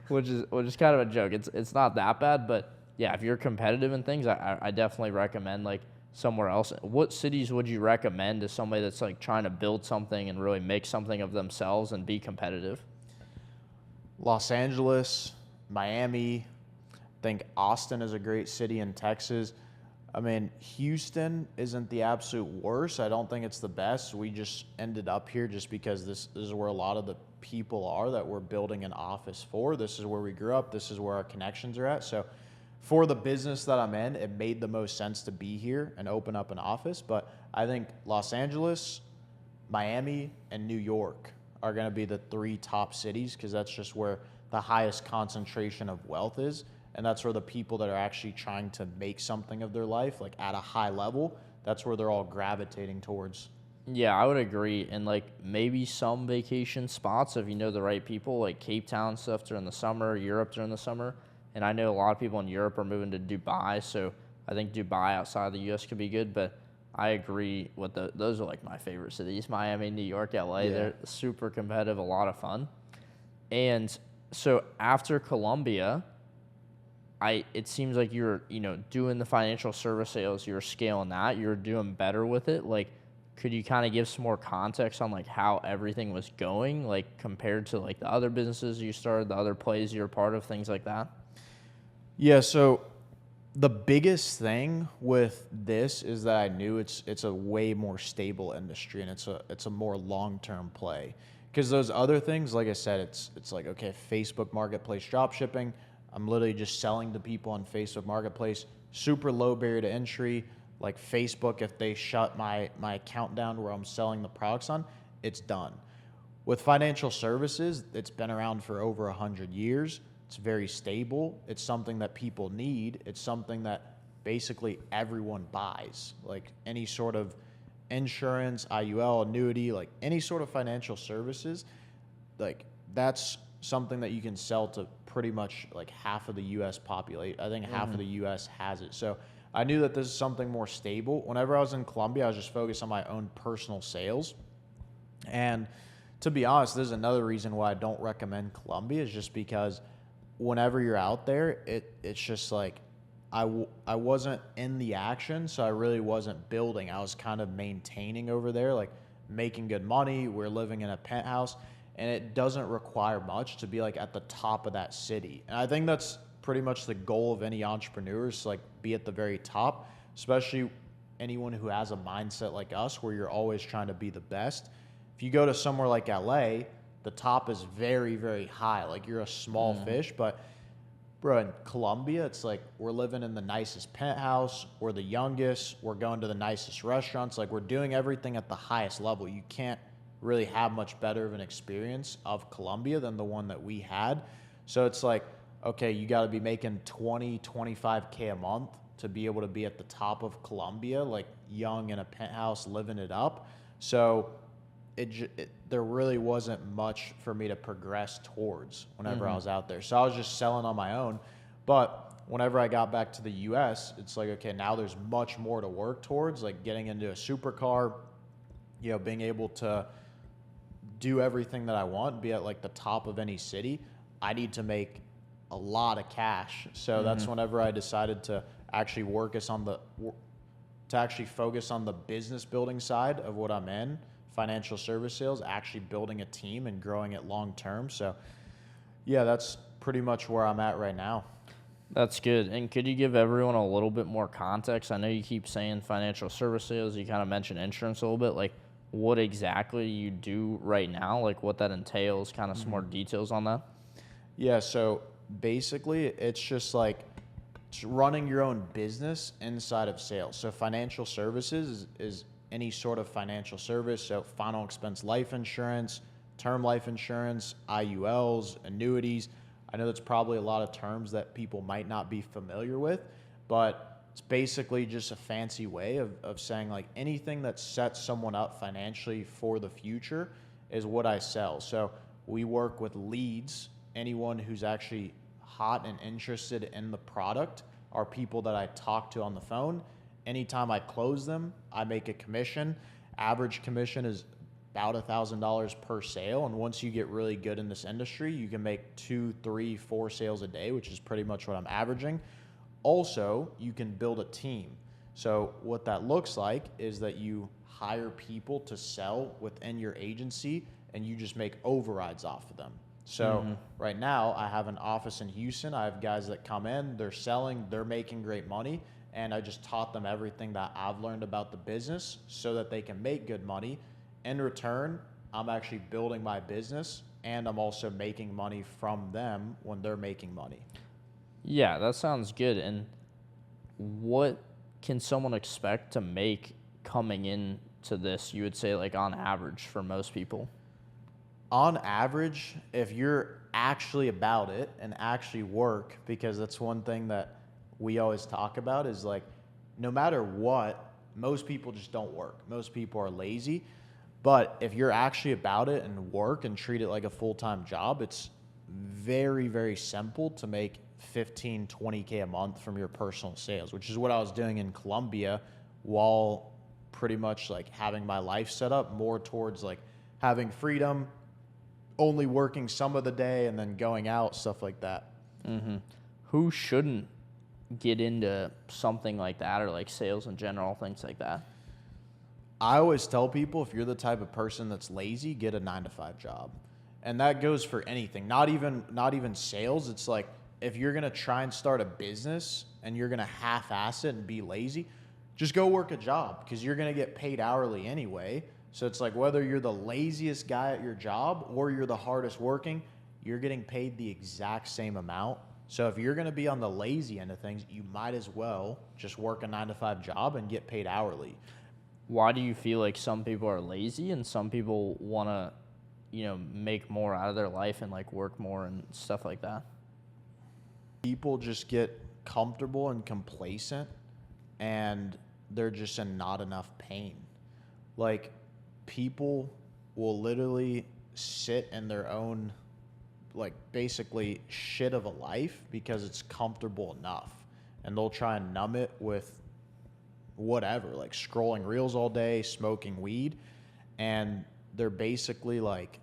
which is kind of a joke. It's not that bad, but yeah, if you're competitive in things, I definitely recommend like somewhere else. What cities would you recommend to somebody that's like trying to build something and really make something of themselves and be competitive? Los Angeles, Miami. I think Austin is a great city in Texas. I mean, Houston isn't the absolute worst. I don't think it's the best. We just ended up here just because this is where a lot of the people are that we're building an office for. This is where we grew up. This is where our connections are at. So for the business that I'm in, it made the most sense to be here and open up an office. But I think Los Angeles, Miami, and New York are going to be the 3 top cities, because that's just where the highest concentration of wealth is. And that's where the people that are actually trying to make something of their life, like at a high level, that's where they're all gravitating towards. Yeah, I would agree. And like maybe some vacation spots, if you know the right people, like Cape Town stuff during the summer, Europe during the summer. And I know a lot of people in Europe are moving to Dubai, so I think Dubai outside the U.S. could be good. But I agree with those are like my favorite cities: Miami, New York, L.A. Yeah. They're super competitive, a lot of fun. And so after Colombia, it seems like you're doing the financial service sales, you're scaling that, you're doing better with it. Like, could you kind of give some more context on like how everything was going, like compared to like the other businesses you started, the other plays you're part of, things like that? Yeah, so the biggest thing with this is that I knew it's a way more stable industry, and it's a more long-term play. Because those other things, like I said, it's like, okay, Facebook Marketplace drop shipping, I'm literally just selling to people on Facebook Marketplace, super low barrier to entry. Like Facebook, if they shut my account down where I'm selling the products on, it's done. With financial services, it's been around for over 100 years. It's very stable. It's something that people need. It's something that basically everyone buys. Like any sort of insurance, IUL, annuity, like any sort of financial services, like that's something that you can sell to pretty much like half of the U.S. population. I think half of the U.S. has it. So I knew that this is something more stable. Whenever I was in Colombia, I was just focused on my own personal sales. And to be honest, this is another reason why I don't recommend Colombia, is just because whenever you're out there, it's just like I wasn't in the action, so I really wasn't building. I was kind of maintaining over there, like making good money. We're living in a penthouse, and it doesn't require much to be like at the top of that city. And I think that's pretty much the goal of any entrepreneur, is to like be at the very top, especially anyone who has a mindset like us where you're always trying to be the best. If you go to somewhere like LA, the top is very, very high. Like you're a small fish, but bro, in Colombia, it's like we're living in the nicest penthouse. We're the youngest. We're going to the nicest restaurants. Like we're doing everything at the highest level. You can't really have much better of an experience of Colombia than the one that we had. So it's like, okay, you got to be making 20, 25K a month to be able to be at the top of Colombia, like young in a penthouse, living it up. So there really wasn't much for me to progress towards whenever I was out there. So I was just selling on my own. But whenever I got back to the US, it's like, okay, now there's much more to work towards, like getting into a supercar, being able to do everything that I want, be at like the top of any city. I need to make a lot of cash. So that's whenever I decided to actually focus on the business building side of what I'm in, financial service sales, actually building a team and growing it long term. So yeah, that's pretty much where I'm at right now. That's good. And could you give everyone a little bit more context? I know you keep saying financial service sales. You kind of mentioned insurance a little bit. Like, what exactly you do right now, like what that entails, kind of some more details on that? Yeah, so basically it's just like running your own business inside of sales. So financial services is any sort of financial service. So final expense life insurance, term life insurance, IULs, annuities. I know that's probably a lot of terms that people might not be familiar with, but it's basically just a fancy way of saying like anything that sets someone up financially for the future is what I sell. So we work with leads. Anyone who's actually hot and interested in the product are people that I talk to on the phone. Anytime I close them, I make a commission. Average commission is about $1,000 per sale. And once you get really good in this industry, you can make 2, 3, 4 sales a day, which is pretty much what I'm averaging. Also, you can build a team. So what that looks like is that you hire people to sell within your agency and you just make overrides off of them. So right now I have an office in Houston. I have guys that come in, they're selling, they're making great money. And I just taught them everything that I've learned about the business so that they can make good money. In return, I'm actually building my business and I'm also making money from them when they're making money. Yeah, that sounds good. And what can someone expect to make coming into this, you would say, like on average for most people? On average, if you're actually about it and actually work, because that's one thing that we always talk about is like, no matter what, most people just don't work. Most people are lazy. But if you're actually about it and work and treat it like a full-time job, it's very, very simple to make 15, 20K a month from your personal sales, which is what I was doing in Colombia while pretty much like having my life set up more towards like having freedom, only working some of the day and then going out, stuff like that. Who shouldn't get into something like that or like sales in general, things like that? I always tell people if you're the type of person that's lazy, get a 9-to-5 job. And that goes for anything, not even sales. It's like if you're going to try and start a business and you're going to half-ass it and be lazy, just go work a job because you're going to get paid hourly anyway. So it's like whether you're the laziest guy at your job or you're the hardest working, you're getting paid the exact same amount. So if you're going to be on the lazy end of things, you might as well just work a 9-to-5 job and get paid hourly. Why do you feel like some people are lazy and some people want to, make more out of their life and like work more and stuff like that? People just get comfortable and complacent and they're just in not enough pain. Like people will literally sit in their own like basically shit of a life because it's comfortable enough, and they'll try and numb it with whatever, like scrolling reels all day, smoking weed, and they're basically like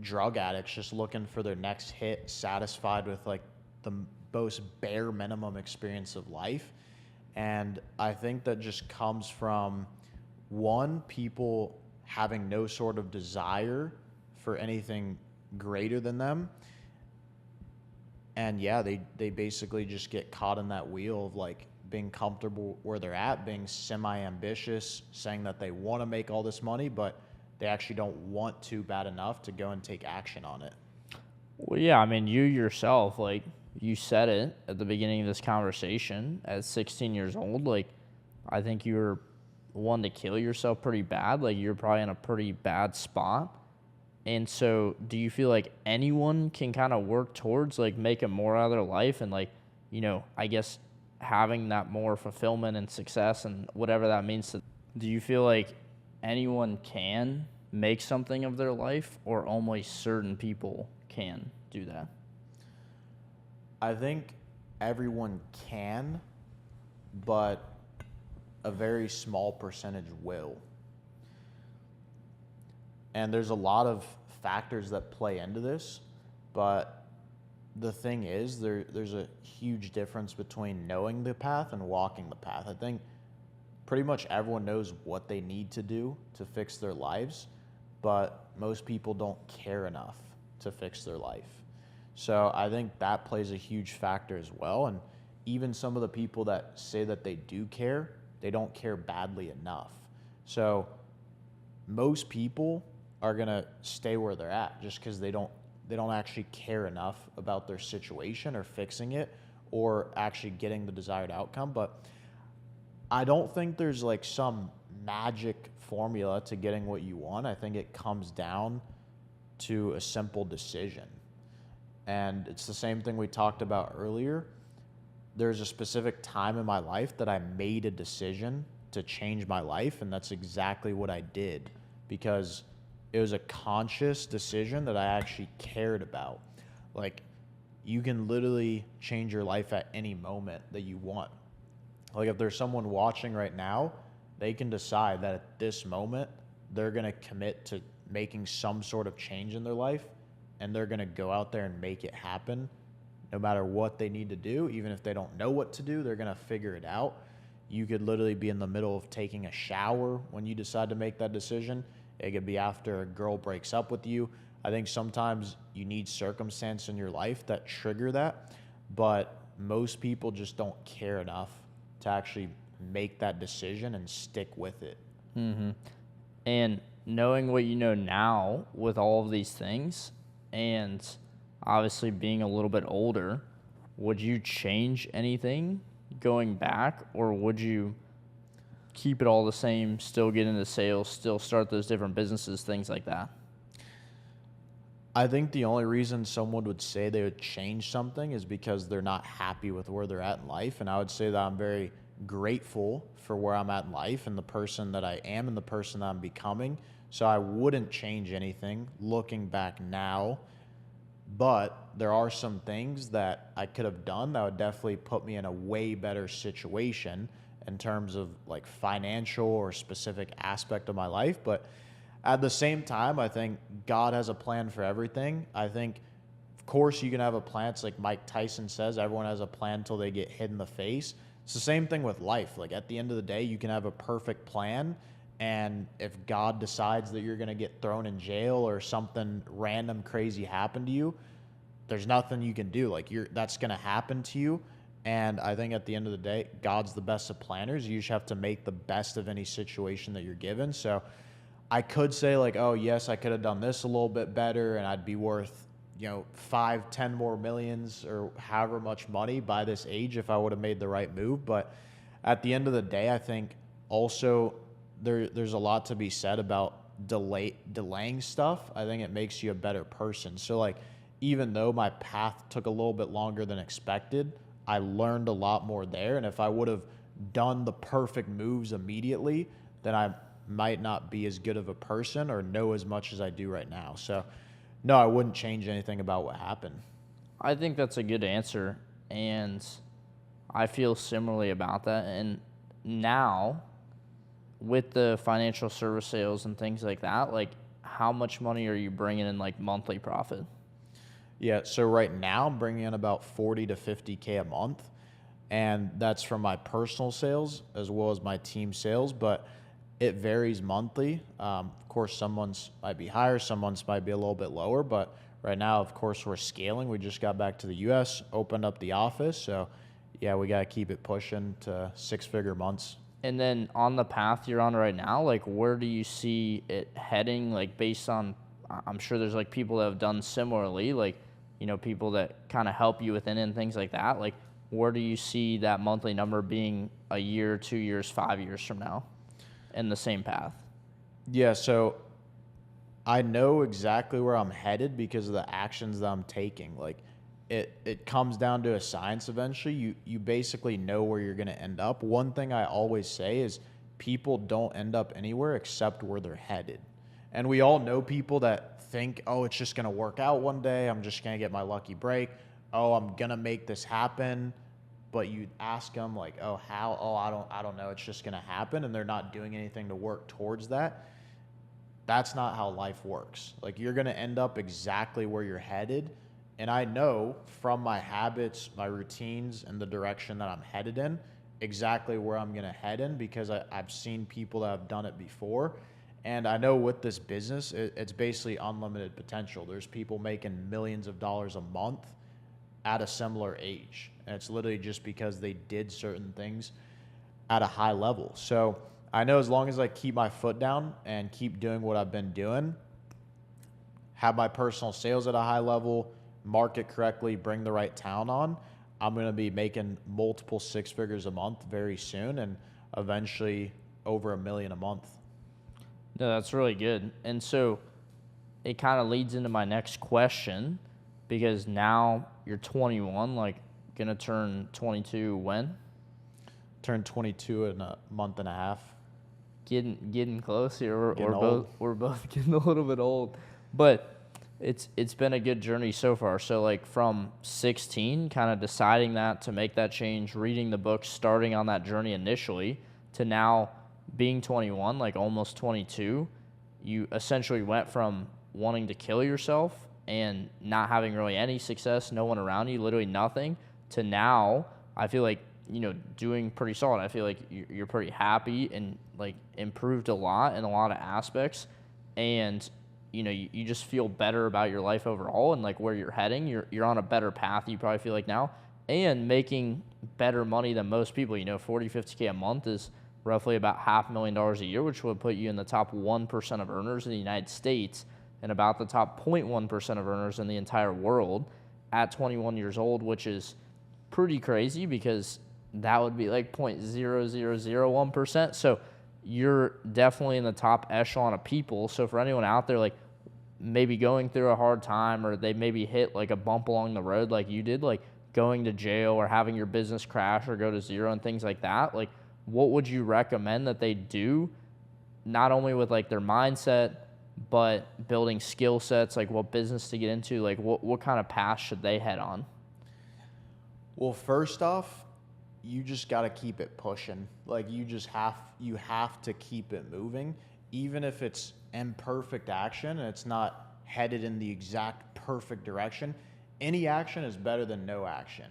drug addicts just looking for their next hit, satisfied with like the most bare minimum experience of life. And I think that just comes from one, people having no sort of desire for anything greater than them. And yeah, they basically just get caught in that wheel of like being comfortable where they're at, being semi-ambitious, saying that they want to make all this money, but they actually don't want to bad enough to go and take action on it. Well, yeah, I mean, you yourself, like you said it at the beginning of this conversation, at 16 years old, like I think you were one to kill yourself pretty bad. Like you're probably in a pretty bad spot. And so do you feel like anyone can kind of work towards like making more out of their life and like, I guess having that more fulfillment and success and whatever that means to, do you feel like anyone can make something of their life or only certain people can do that? I think everyone can, but a very small percentage will. And there's a lot of factors that play into this, but the thing is, there's a huge difference between knowing the path and walking the path. I think pretty much everyone knows what they need to do to fix their lives, but most people don't care enough to fix their life. So I think that plays a huge factor as well. And even some of the people that say that they do care, they don't care badly enough. So most people are going to stay where they're at just because they don't actually care enough about their situation or fixing it or actually getting the desired outcome. But I don't think there's like some magic formula to getting what you want. I think it comes down to a simple decision. And it's the same thing we talked about earlier. There's a specific time in my life that I made a decision to change my life, and that's exactly what I did because it was a conscious decision that I actually cared about. Like, you can literally change your life at any moment that you want. Like, if there's someone watching right now, they can decide that at this moment, they're going to commit to making some sort of change in their life, and they're going to go out there and make it happen no matter what they need to do. Even if they don't know what to do, they're going to figure it out. You could literally be in the middle of taking a shower when you decide to make that decision. It could be after a girl breaks up with you. I think sometimes you need circumstance in your life that trigger that, but most people just don't care enough to actually make that decision and stick with it. Mm-hmm. And knowing what you know now with all of these things, and obviously being a little bit older, would you change anything going back, or would you keep it all the same, still get into sales, still start those different businesses, things like that? I think the only reason someone would say they would change something is because they're not happy with where they're at in life. And I would say that I'm very grateful for where I'm at in life and the person that I am and the person that I'm becoming. So I wouldn't change anything looking back now. But there are some things that I could have done that would definitely put me in a way better situation in terms of like financial or specific aspect of my life. But at the same time, I think God has a plan for everything. I think, of course, you can have a plan. It's like Mike Tyson says, everyone has a plan until they get hit in the face. It's the same thing with life. Like at the end of the day, you can have a perfect plan. And if God decides that you're going to get thrown in jail or something random crazy happen to you, there's nothing you can do. Like that's going to happen to you. And I think at the end of the day, God's the best of planners. You just have to make the best of any situation that you're given. So I could say like, oh yes, I could have done this a little bit better and I'd be worth, 5, 10 more millions or however much money by this age if I would have made the right move. But at the end of the day, I think also there's a lot to be said about delaying stuff. I think it makes you a better person. So like, even though my path took a little bit longer than expected, I learned a lot more there. And if I would have done the perfect moves immediately, then I might not be as good of a person or know as much as I do right now. So no, I wouldn't change anything about what happened. I think that's a good answer, and I feel similarly about that. And now, with the financial service sales and things like that, like how much money are you bringing in like monthly profit? Yeah, so right now I'm bringing in about 40 to 50K a month, and that's from my personal sales as well as my team sales, but it varies monthly. Of course, some months might be higher, some months might be a little bit lower, but right now, of course, we're scaling. We just got back to the U.S., opened up the office, so yeah, we got to keep it pushing to six-figure months. And then on the path you're on right now, like where do you see it heading? Like based on, I'm sure there's like people that have done similarly, like, people that kind of help you within and things like that. Like where do you see that monthly number being a year, 2 years, 5 years from now in the same path? Yeah, so I know exactly where I'm headed because of the actions that I'm taking. Like it comes down to a science eventually. You basically know where you're going to end up. One thing I always say is people don't end up anywhere except where they're headed. And we all know people that think, oh, it's just going to work out one day. I'm just going to get my lucky break. Oh, I'm going to make this happen. but you ask them like, oh, how? Oh, I don't know. It's just going to happen. And they're not doing anything to work towards that. That's not how life works. Like, you're going to end up exactly where you're headed. And I know from my habits, my routines, and the direction that I'm headed in, exactly where I'm going to head in, because I've seen people that have done it before. And I know with this business, it's basically unlimited potential. There's people making millions of dollars a month at a similar age. And it's literally just because they did certain things at a high level. So I know as long as I keep my foot down and keep doing what I've been doing, have my personal sales at a high level, market correctly, bring the right talent on, I'm going to be making multiple six figures a month very soon, and eventually over $1 million a month. No, that's really good. And so it kind of leads into my next question, because now you're 21, like going to turn 22 when? Turn 22 in a month and a half. Getting close here. We're both getting a little bit old. But it's been a good journey so far. So like from 16, kind of deciding that to make that change, reading the book, starting on that journey initially, to now being 21, like almost 22, you essentially went from wanting to kill yourself and not having really any success, no one around you, literally nothing, to now I feel like, doing pretty solid. I feel like you're pretty happy and like improved a lot in a lot of aspects, and you just feel better about your life overall and like where you're heading. You're on a better path, you probably feel like now, and making better money than most people. 40, 50K a month is roughly about $500,000 a year, which would put you in the top 1% of earners in the United States and about the top 0.1% of earners in the entire world at 21 years old, which is pretty crazy, because that would be like 0.0001%. So you're definitely in the top echelon of people. So for anyone out there, like maybe going through a hard time, or they maybe hit like a bump along the road like you did, like going to jail or having your business crash or go to zero and things like that, like what would you recommend that they do, not only with like their mindset, but building skill sets, like what business to get into, like what kind of path should they head on? Well, first off, you just got to keep it pushing. Like you have to keep it moving, even if it's imperfect action and it's not headed in the exact perfect direction. Any action is better than no action.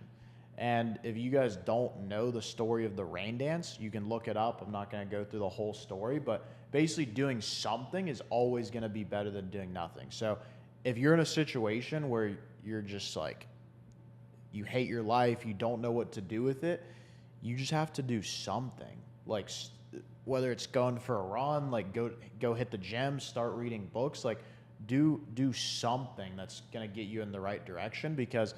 And if you guys don't know the story of the rain dance, you can look it up. I'm not going to go through the whole story, but basically doing something is always going to be better than doing nothing. So if you're in a situation where you're just like, you hate your life, you don't know what to do with it, you just have to do something. Like whether it's going for a run, like go hit the gym, start reading books, like do something that's going to get you in the right direction, because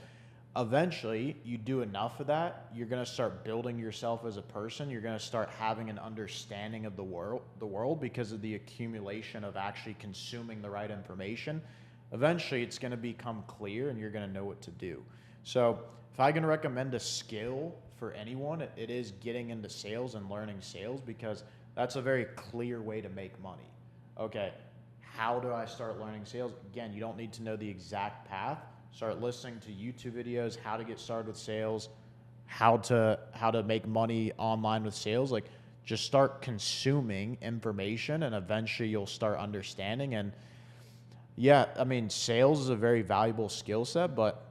eventually you do enough of that, you're going to start building yourself as a person. You're going to start having an understanding of the world because of the accumulation of actually consuming the right information. Eventually it's going to become clear and you're going to know what to do. So if I can recommend a skill for anyone, it is getting into sales and learning sales, because that's a very clear way to make money. Okay, how do I start learning sales? Again, you don't need to know the exact path. Start listening to YouTube videos, how to get started with sales, how to make money online with sales. Like just start consuming information and eventually you'll start understanding. And yeah, I mean, sales is a very valuable skill set, but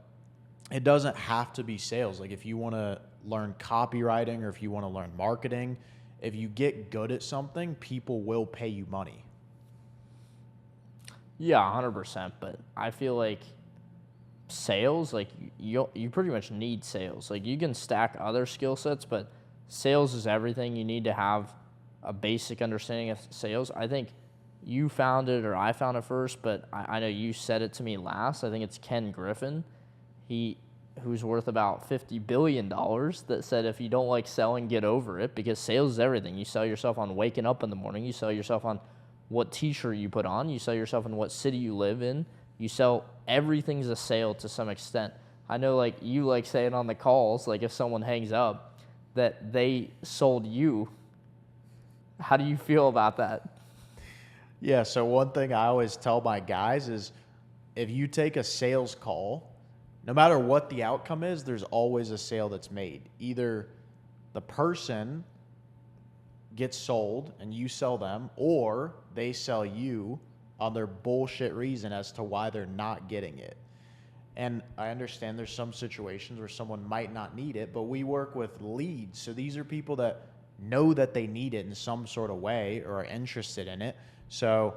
it doesn't have to be sales. Like if you want to learn copywriting or if you want to learn marketing, if you get good at something, people will pay you money. Yeah, 100%. But I feel like sales, like you pretty much need sales. Like you can stack other skill sets, but sales is everything. You need to have a basic understanding of sales. I think you found it, or I found it first, but I know you said it to me last. I think it's Ken Griffin. Who's worth about $50 billion, that said, if you don't like selling, get over it, because sales is everything. You sell yourself on waking up in the morning. You sell yourself on what t-shirt you put on. You sell yourself in what city you live in. You sell, everything's a sale to some extent. I know like you like saying on the calls, like if someone hangs up, that they sold you. How do you feel about that? Yeah, so one thing I always tell my guys is if you take a sales call, no matter what the outcome is, there's always a sale that's made. Either the person gets sold and you sell them, or they sell you on their bullshit reason as to why they're not getting it. And I understand there's some situations where someone might not need it, but we work with leads. So these are people that know that they need it in some sort of way or are interested in it. So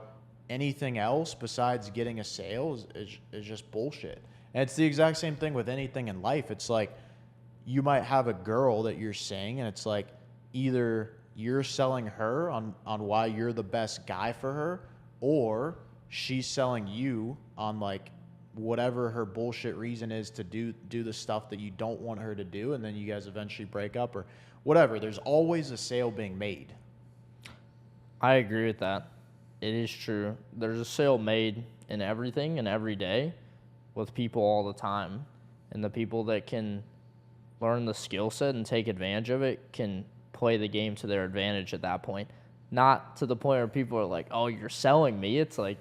anything else besides getting a sale is just bullshit. And it's the exact same thing with anything in life. It's like you might have a girl that you're seeing, and it's like either you're selling her on why you're the best guy for her, or she's selling you on like whatever her bullshit reason is to do the stuff that you don't want her to do, and then you guys eventually break up or whatever. There's always a sale being made. I agree with that. It is true. There's a sale made in everything and every day with people all the time. And the people that can learn the skill set and take advantage of it can play the game to their advantage at that point. Not to the point where people are like, oh, you're selling me. It's like,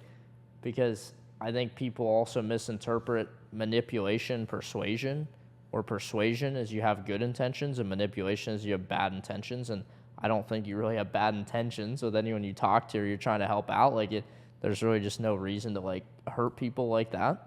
because I think people also misinterpret manipulation, persuasion, or persuasion as you have good intentions and manipulation as you have bad intentions. And I don't think you really have bad intentions with anyone you talk to or you're trying to help out. There's really just no reason to like hurt people like that.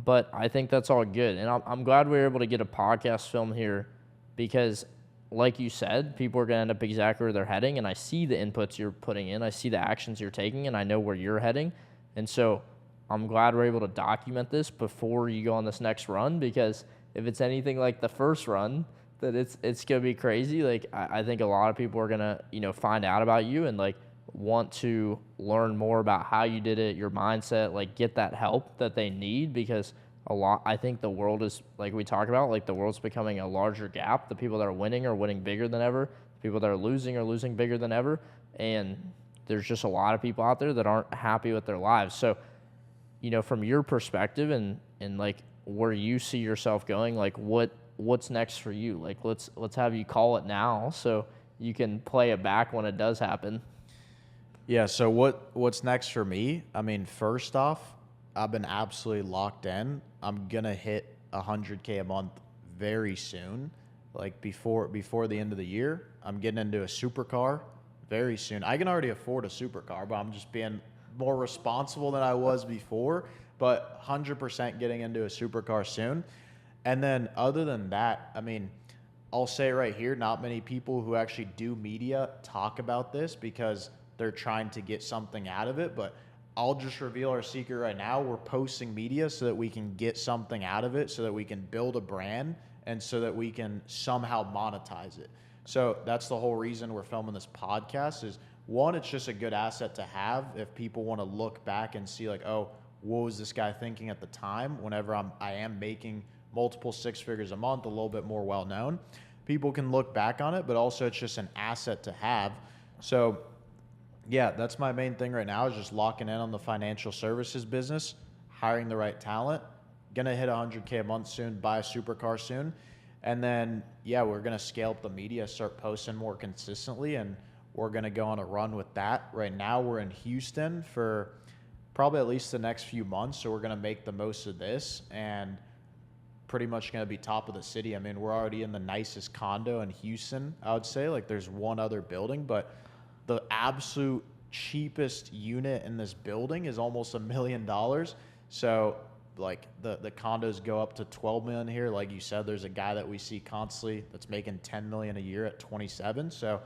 But I think that's all good. And I'm glad we were able to get a podcast film here because, like you said, people are going to end up exactly where they're heading. And I see the inputs you're putting in. I see the actions you're taking, and I know where you're heading. And so I'm glad we're able to document this before you go on this next run, because if it's anything like the first run, that it's going to be crazy. Like, I think a lot of people are going to, find out about you and, like, want to learn more about how you did it, your mindset, like, get that help that they need, because I think the world is, like we talked about, like, the world's becoming a larger gap. The people that are winning bigger than ever. The people that are losing bigger than ever. And there's just a lot of people out there that aren't happy with their lives. So, from your perspective and like where you see yourself going, like what's next for you? Like, let's have you call it now so you can play it back when it does happen. Yeah, so what's next for me? I mean, first off, I've been absolutely locked in. I'm going to hit 100K a month very soon, like before the end of the year. I'm getting into a supercar very soon. I can already afford a supercar, but I'm just being more responsible than I was before, but 100% getting into a supercar soon. And then other than that, I mean, I'll say right here, not many people who actually do media talk about this because they're trying to get something out of it, but I'll just reveal our secret right now. We're posting media so that we can get something out of it, so that we can build a brand, and so that we can somehow monetize it. So that's the whole reason we're filming this podcast is, one, it's just a good asset to have if people want to look back and see like, oh, what was this guy thinking at the time whenever I am making multiple six figures a month, a little bit more well-known. People can look back on it, but also it's just an asset to have. So yeah, that's my main thing right now is just locking in on the financial services business, hiring the right talent, gonna hit 100K a month soon, buy a supercar soon. And then, yeah, we're gonna scale up the media, start posting more consistently, and we're going to go on a run with that. Right now, we're in Houston for probably at least the next few months, so we're going to make the most of this and pretty much going to be top of the city. I mean, we're already in the nicest condo in Houston, I would say. Like, there's one other building, but the absolute cheapest unit in this building is almost $1 million. So, like, the condos go up to $12 million here. Like you said, there's a guy that we see constantly that's making $10 million a year at 27. So,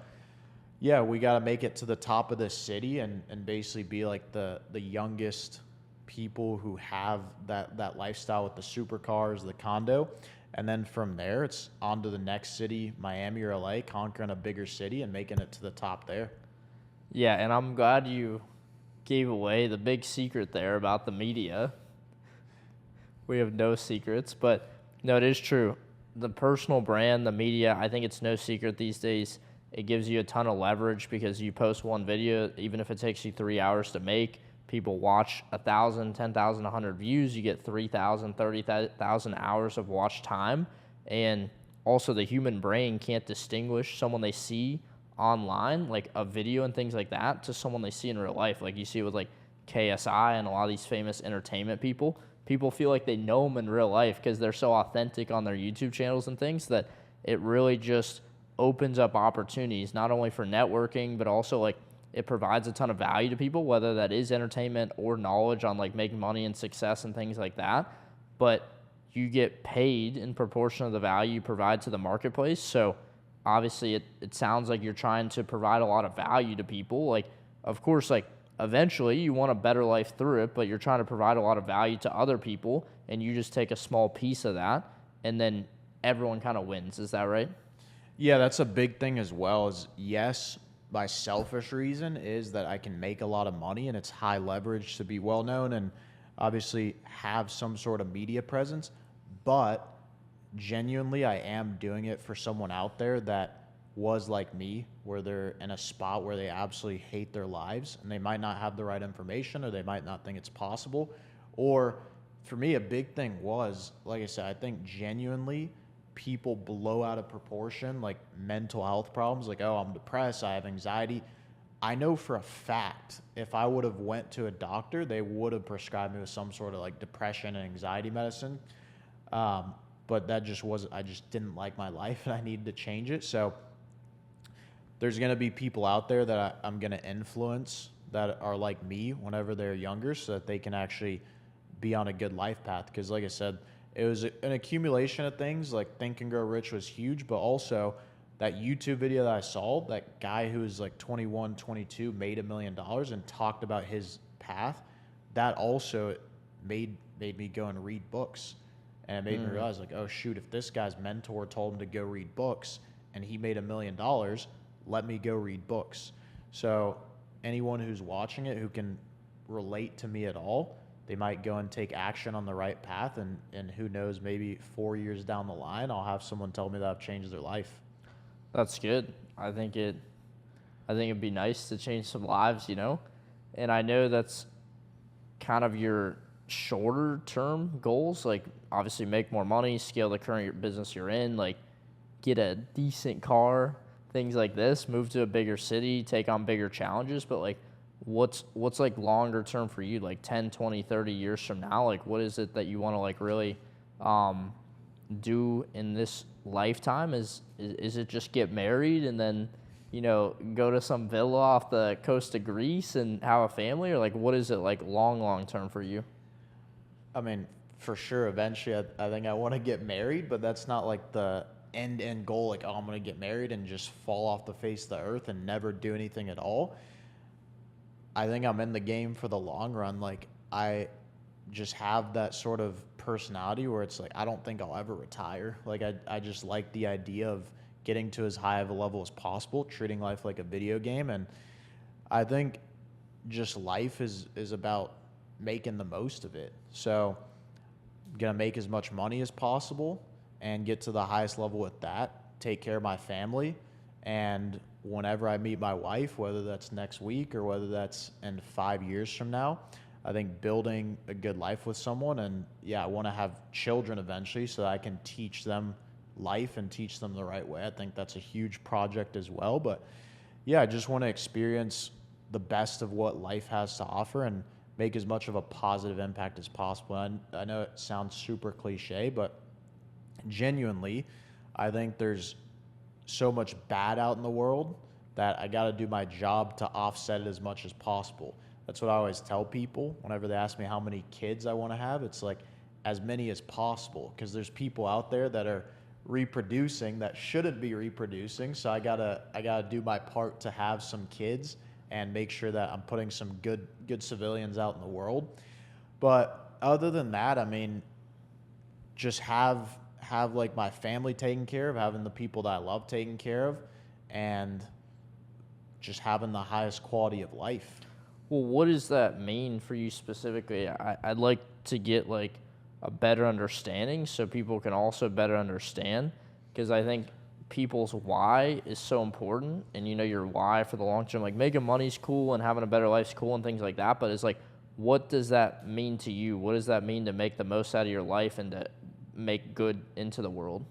yeah, we got to make it to the top of this city and basically be like the youngest people who have that lifestyle with the supercars, the condo. And then from there, it's on to the next city, Miami or LA, conquering a bigger city and making it to the top there. Yeah, and I'm glad you gave away the big secret there about the media. We have no secrets, but no, it is true. The personal brand, the media, I think it's no secret these days. It gives you a ton of leverage because you post one video, even if it takes you 3 hours to make, people watch 1,000, 10,000, 100 views, you get 3,000, 30,000 hours of watch time. And also the human brain can't distinguish someone they see online, like a video and things like that, to someone they see in real life. Like you see with like KSI and a lot of these famous entertainment people people feel like they know them in real life because they're so authentic on their YouTube channels and things that it really just opens up opportunities, not only for networking, but also like it provides a ton of value to people, whether that is entertainment or knowledge on like making money and success and things like that. But you get paid in proportion of the value you provide to the marketplace. So obviously it sounds like you're trying to provide a lot of value to people. Like, of course, like eventually you want a better life through it, but you're trying to provide a lot of value to other people and you just take a small piece of that and then everyone kind of wins. Is that right? Yeah, that's a big thing as well. Is yes, my selfish reason is that I can make a lot of money and it's high leverage to be well known and obviously have some sort of media presence, but genuinely I am doing it for someone out there that was like me, where they're in a spot where they absolutely hate their lives and they might not have the right information or they might not think it's possible. Or for me, a big thing was, like I said, I think genuinely people blow out of proportion like mental health problems, like, oh, I'm depressed, I have anxiety. I know for a fact if I would have went to a doctor, they would have prescribed me with some sort of like depression and anxiety medicine. But that just wasn't, I just didn't like my life and I needed to change it. So there's going to be people out there that I'm going to influence that are like me whenever they're younger so that they can actually be on a good life path. Because like I said, it was an accumulation of things. Like Think and Grow Rich was huge, but also that YouTube video that I saw, that guy who was like 21, 22, made $1 million and talked about his path, that also made me go and read books. And it made me realize, like, oh, shoot, if this guy's mentor told him to go read books and he made $1 million, let me go read books. So anyone who's watching it who can relate to me at all, they might go and take action on the right path. And who knows, maybe 4 years down the line, I'll have someone tell me that I've changed their life. That's good. I think it'd be nice to change some lives, you know? And I know that's kind of your shorter term goals, like obviously make more money, scale the current business you're in, like get a decent car, things like this, move to a bigger city, take on bigger challenges. But like what's like longer term for you, like 10, 20, 30 years from now? Like what is it that you want to like really do in this lifetime? Is it just get married and then, you know, go to some villa off the coast of Greece and have a family? Or like what is it like long term for you? I mean, for sure, eventually I think I want to get married, but that's not like the end goal. Like, oh, I'm going to get married and just fall off the face of the earth and never do anything at all. I think I'm in the game for the long run. Like, I just have that sort of personality where it's like, I don't think I'll ever retire. Like, I just like the idea of getting to as high of a level as possible, treating life like a video game. And I think just life is about making the most of it. So I'm going to make as much money as possible and get to the highest level with that, take care of my family. And whenever I meet my wife, whether that's next week or whether that's in 5 years from now, I think building a good life with someone. And yeah, I want to have children eventually so that I can teach them life and teach them the right way. I think that's a huge project as well. But yeah, I just want to experience the best of what life has to offer and make as much of a positive impact as possible. And I know it sounds super cliche, but genuinely, I think there's so much bad out in the world that I got to do my job to offset it as much as possible. That's what I always tell people whenever they ask me how many kids I want to have. It's like as many as possible, because there's people out there that are reproducing that shouldn't be reproducing. So I gotta do my part to have some kids and make sure that I'm putting some good civilians out in the world. But other than that, I mean, just have like my family taken care of, having the people that I love taken care of, and just having the highest quality of life. Well, what does that mean for you specifically? I'd like to get like a better understanding so people can also better understand, because I think people's why is so important, and you know your why for the long term. Like making money's cool and having a better life's cool and things like that, but it's like, what does that mean to you? What does that mean to make the most out of your life and to make good into the world?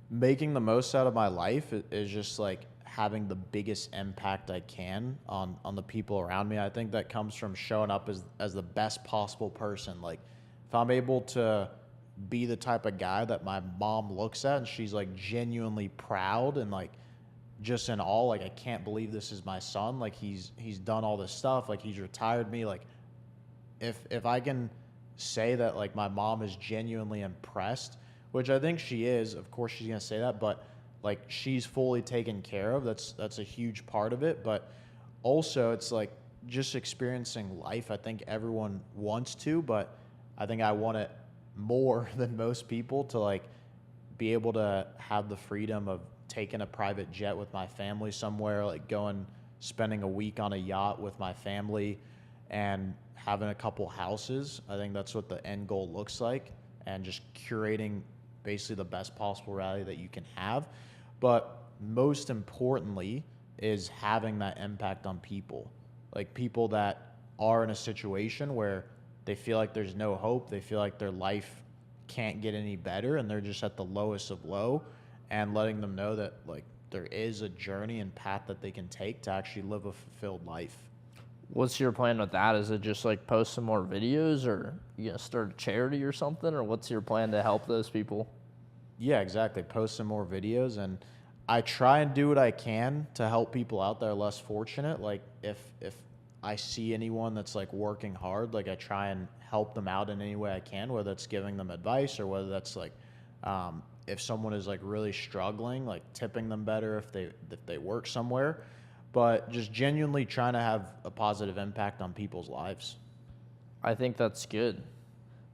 Making the most out of my life is just like having the biggest impact I can on the people around me. I think that comes from showing up as the best possible person. Like if I'm able to be the type of guy that my mom looks at and she's like genuinely proud and like just in awe, like I can't believe this is my son, like he's done all this stuff, like he's retired me, like if I can say that like my mom is genuinely impressed, which I think she is, of course she's gonna say that, but like she's fully taken care of. That's a huge part of it. But also it's like just experiencing life. I think everyone wants to, but I think I want it more than most people to like be able to have the freedom of taking a private jet with my family somewhere, like going spending a week on a yacht with my family and having a couple houses. I think that's what the end goal looks like, and just curating basically the best possible reality that you can have. But most importantly is having that impact on people, like people that are in a situation where they feel like there's no hope, they feel like their life can't get any better, and they're just at the lowest of low, and letting them know that like there is a journey and path that they can take to actually live a fulfilled life. What's your plan with that? Is it just like post some more videos, or you gonna start a charity or something, or what's your plan to help those people? Yeah, exactly. Post some more videos, and I try and do what I can to help people out that are less fortunate. Like if I see anyone that's like working hard, like I try and help them out in any way I can, whether it's giving them advice or whether that's like if someone is like really struggling, like tipping them better if they work somewhere, but just genuinely trying to have a positive impact on people's lives. I think that's good.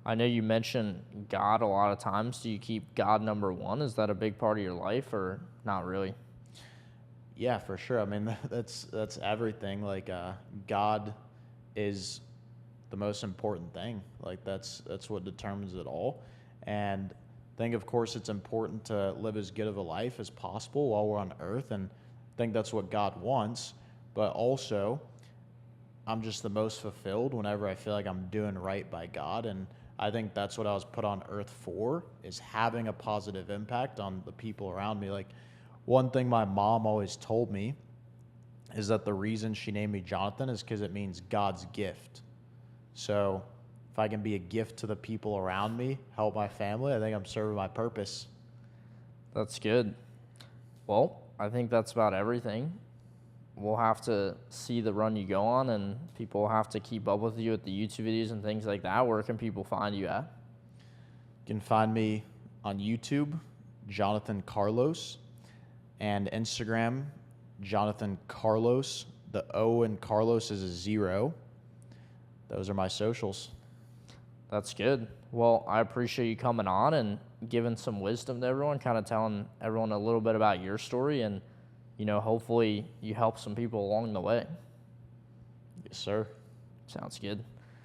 I know you mention God a lot of times. Do you keep God number one? Is that a big part of your life, or not really? Yeah, for sure. I mean, that's everything. Like God is the most important thing. Like that's what determines it all. And I think, of course, it's important to live as good of a life as possible while we're on earth, and I think that's what God wants. But also, I'm just the most fulfilled whenever I feel like I'm doing right by God, and I think that's what I was put on earth for, is having a positive impact on the people around me. Like one thing my mom always told me is that the reason she named me Jonathan is because it means God's gift. So if I can be a gift to the people around me, help my family, I think I'm serving my purpose. That's good. Well, I think that's about everything. We'll have to see the run you go on, and people will have to keep up with you at the YouTube videos and things like that. Where can people find you at? You can find me on YouTube, Jonathan Carlos, and Instagram, Jonathan Carlos. The O in Carlos is a 0. Those are my socials. That's good. Well, I appreciate you coming on and giving some wisdom to everyone, kind of telling everyone a little bit about your story, and hopefully you help some people along the way. Yes, sir. Sounds good.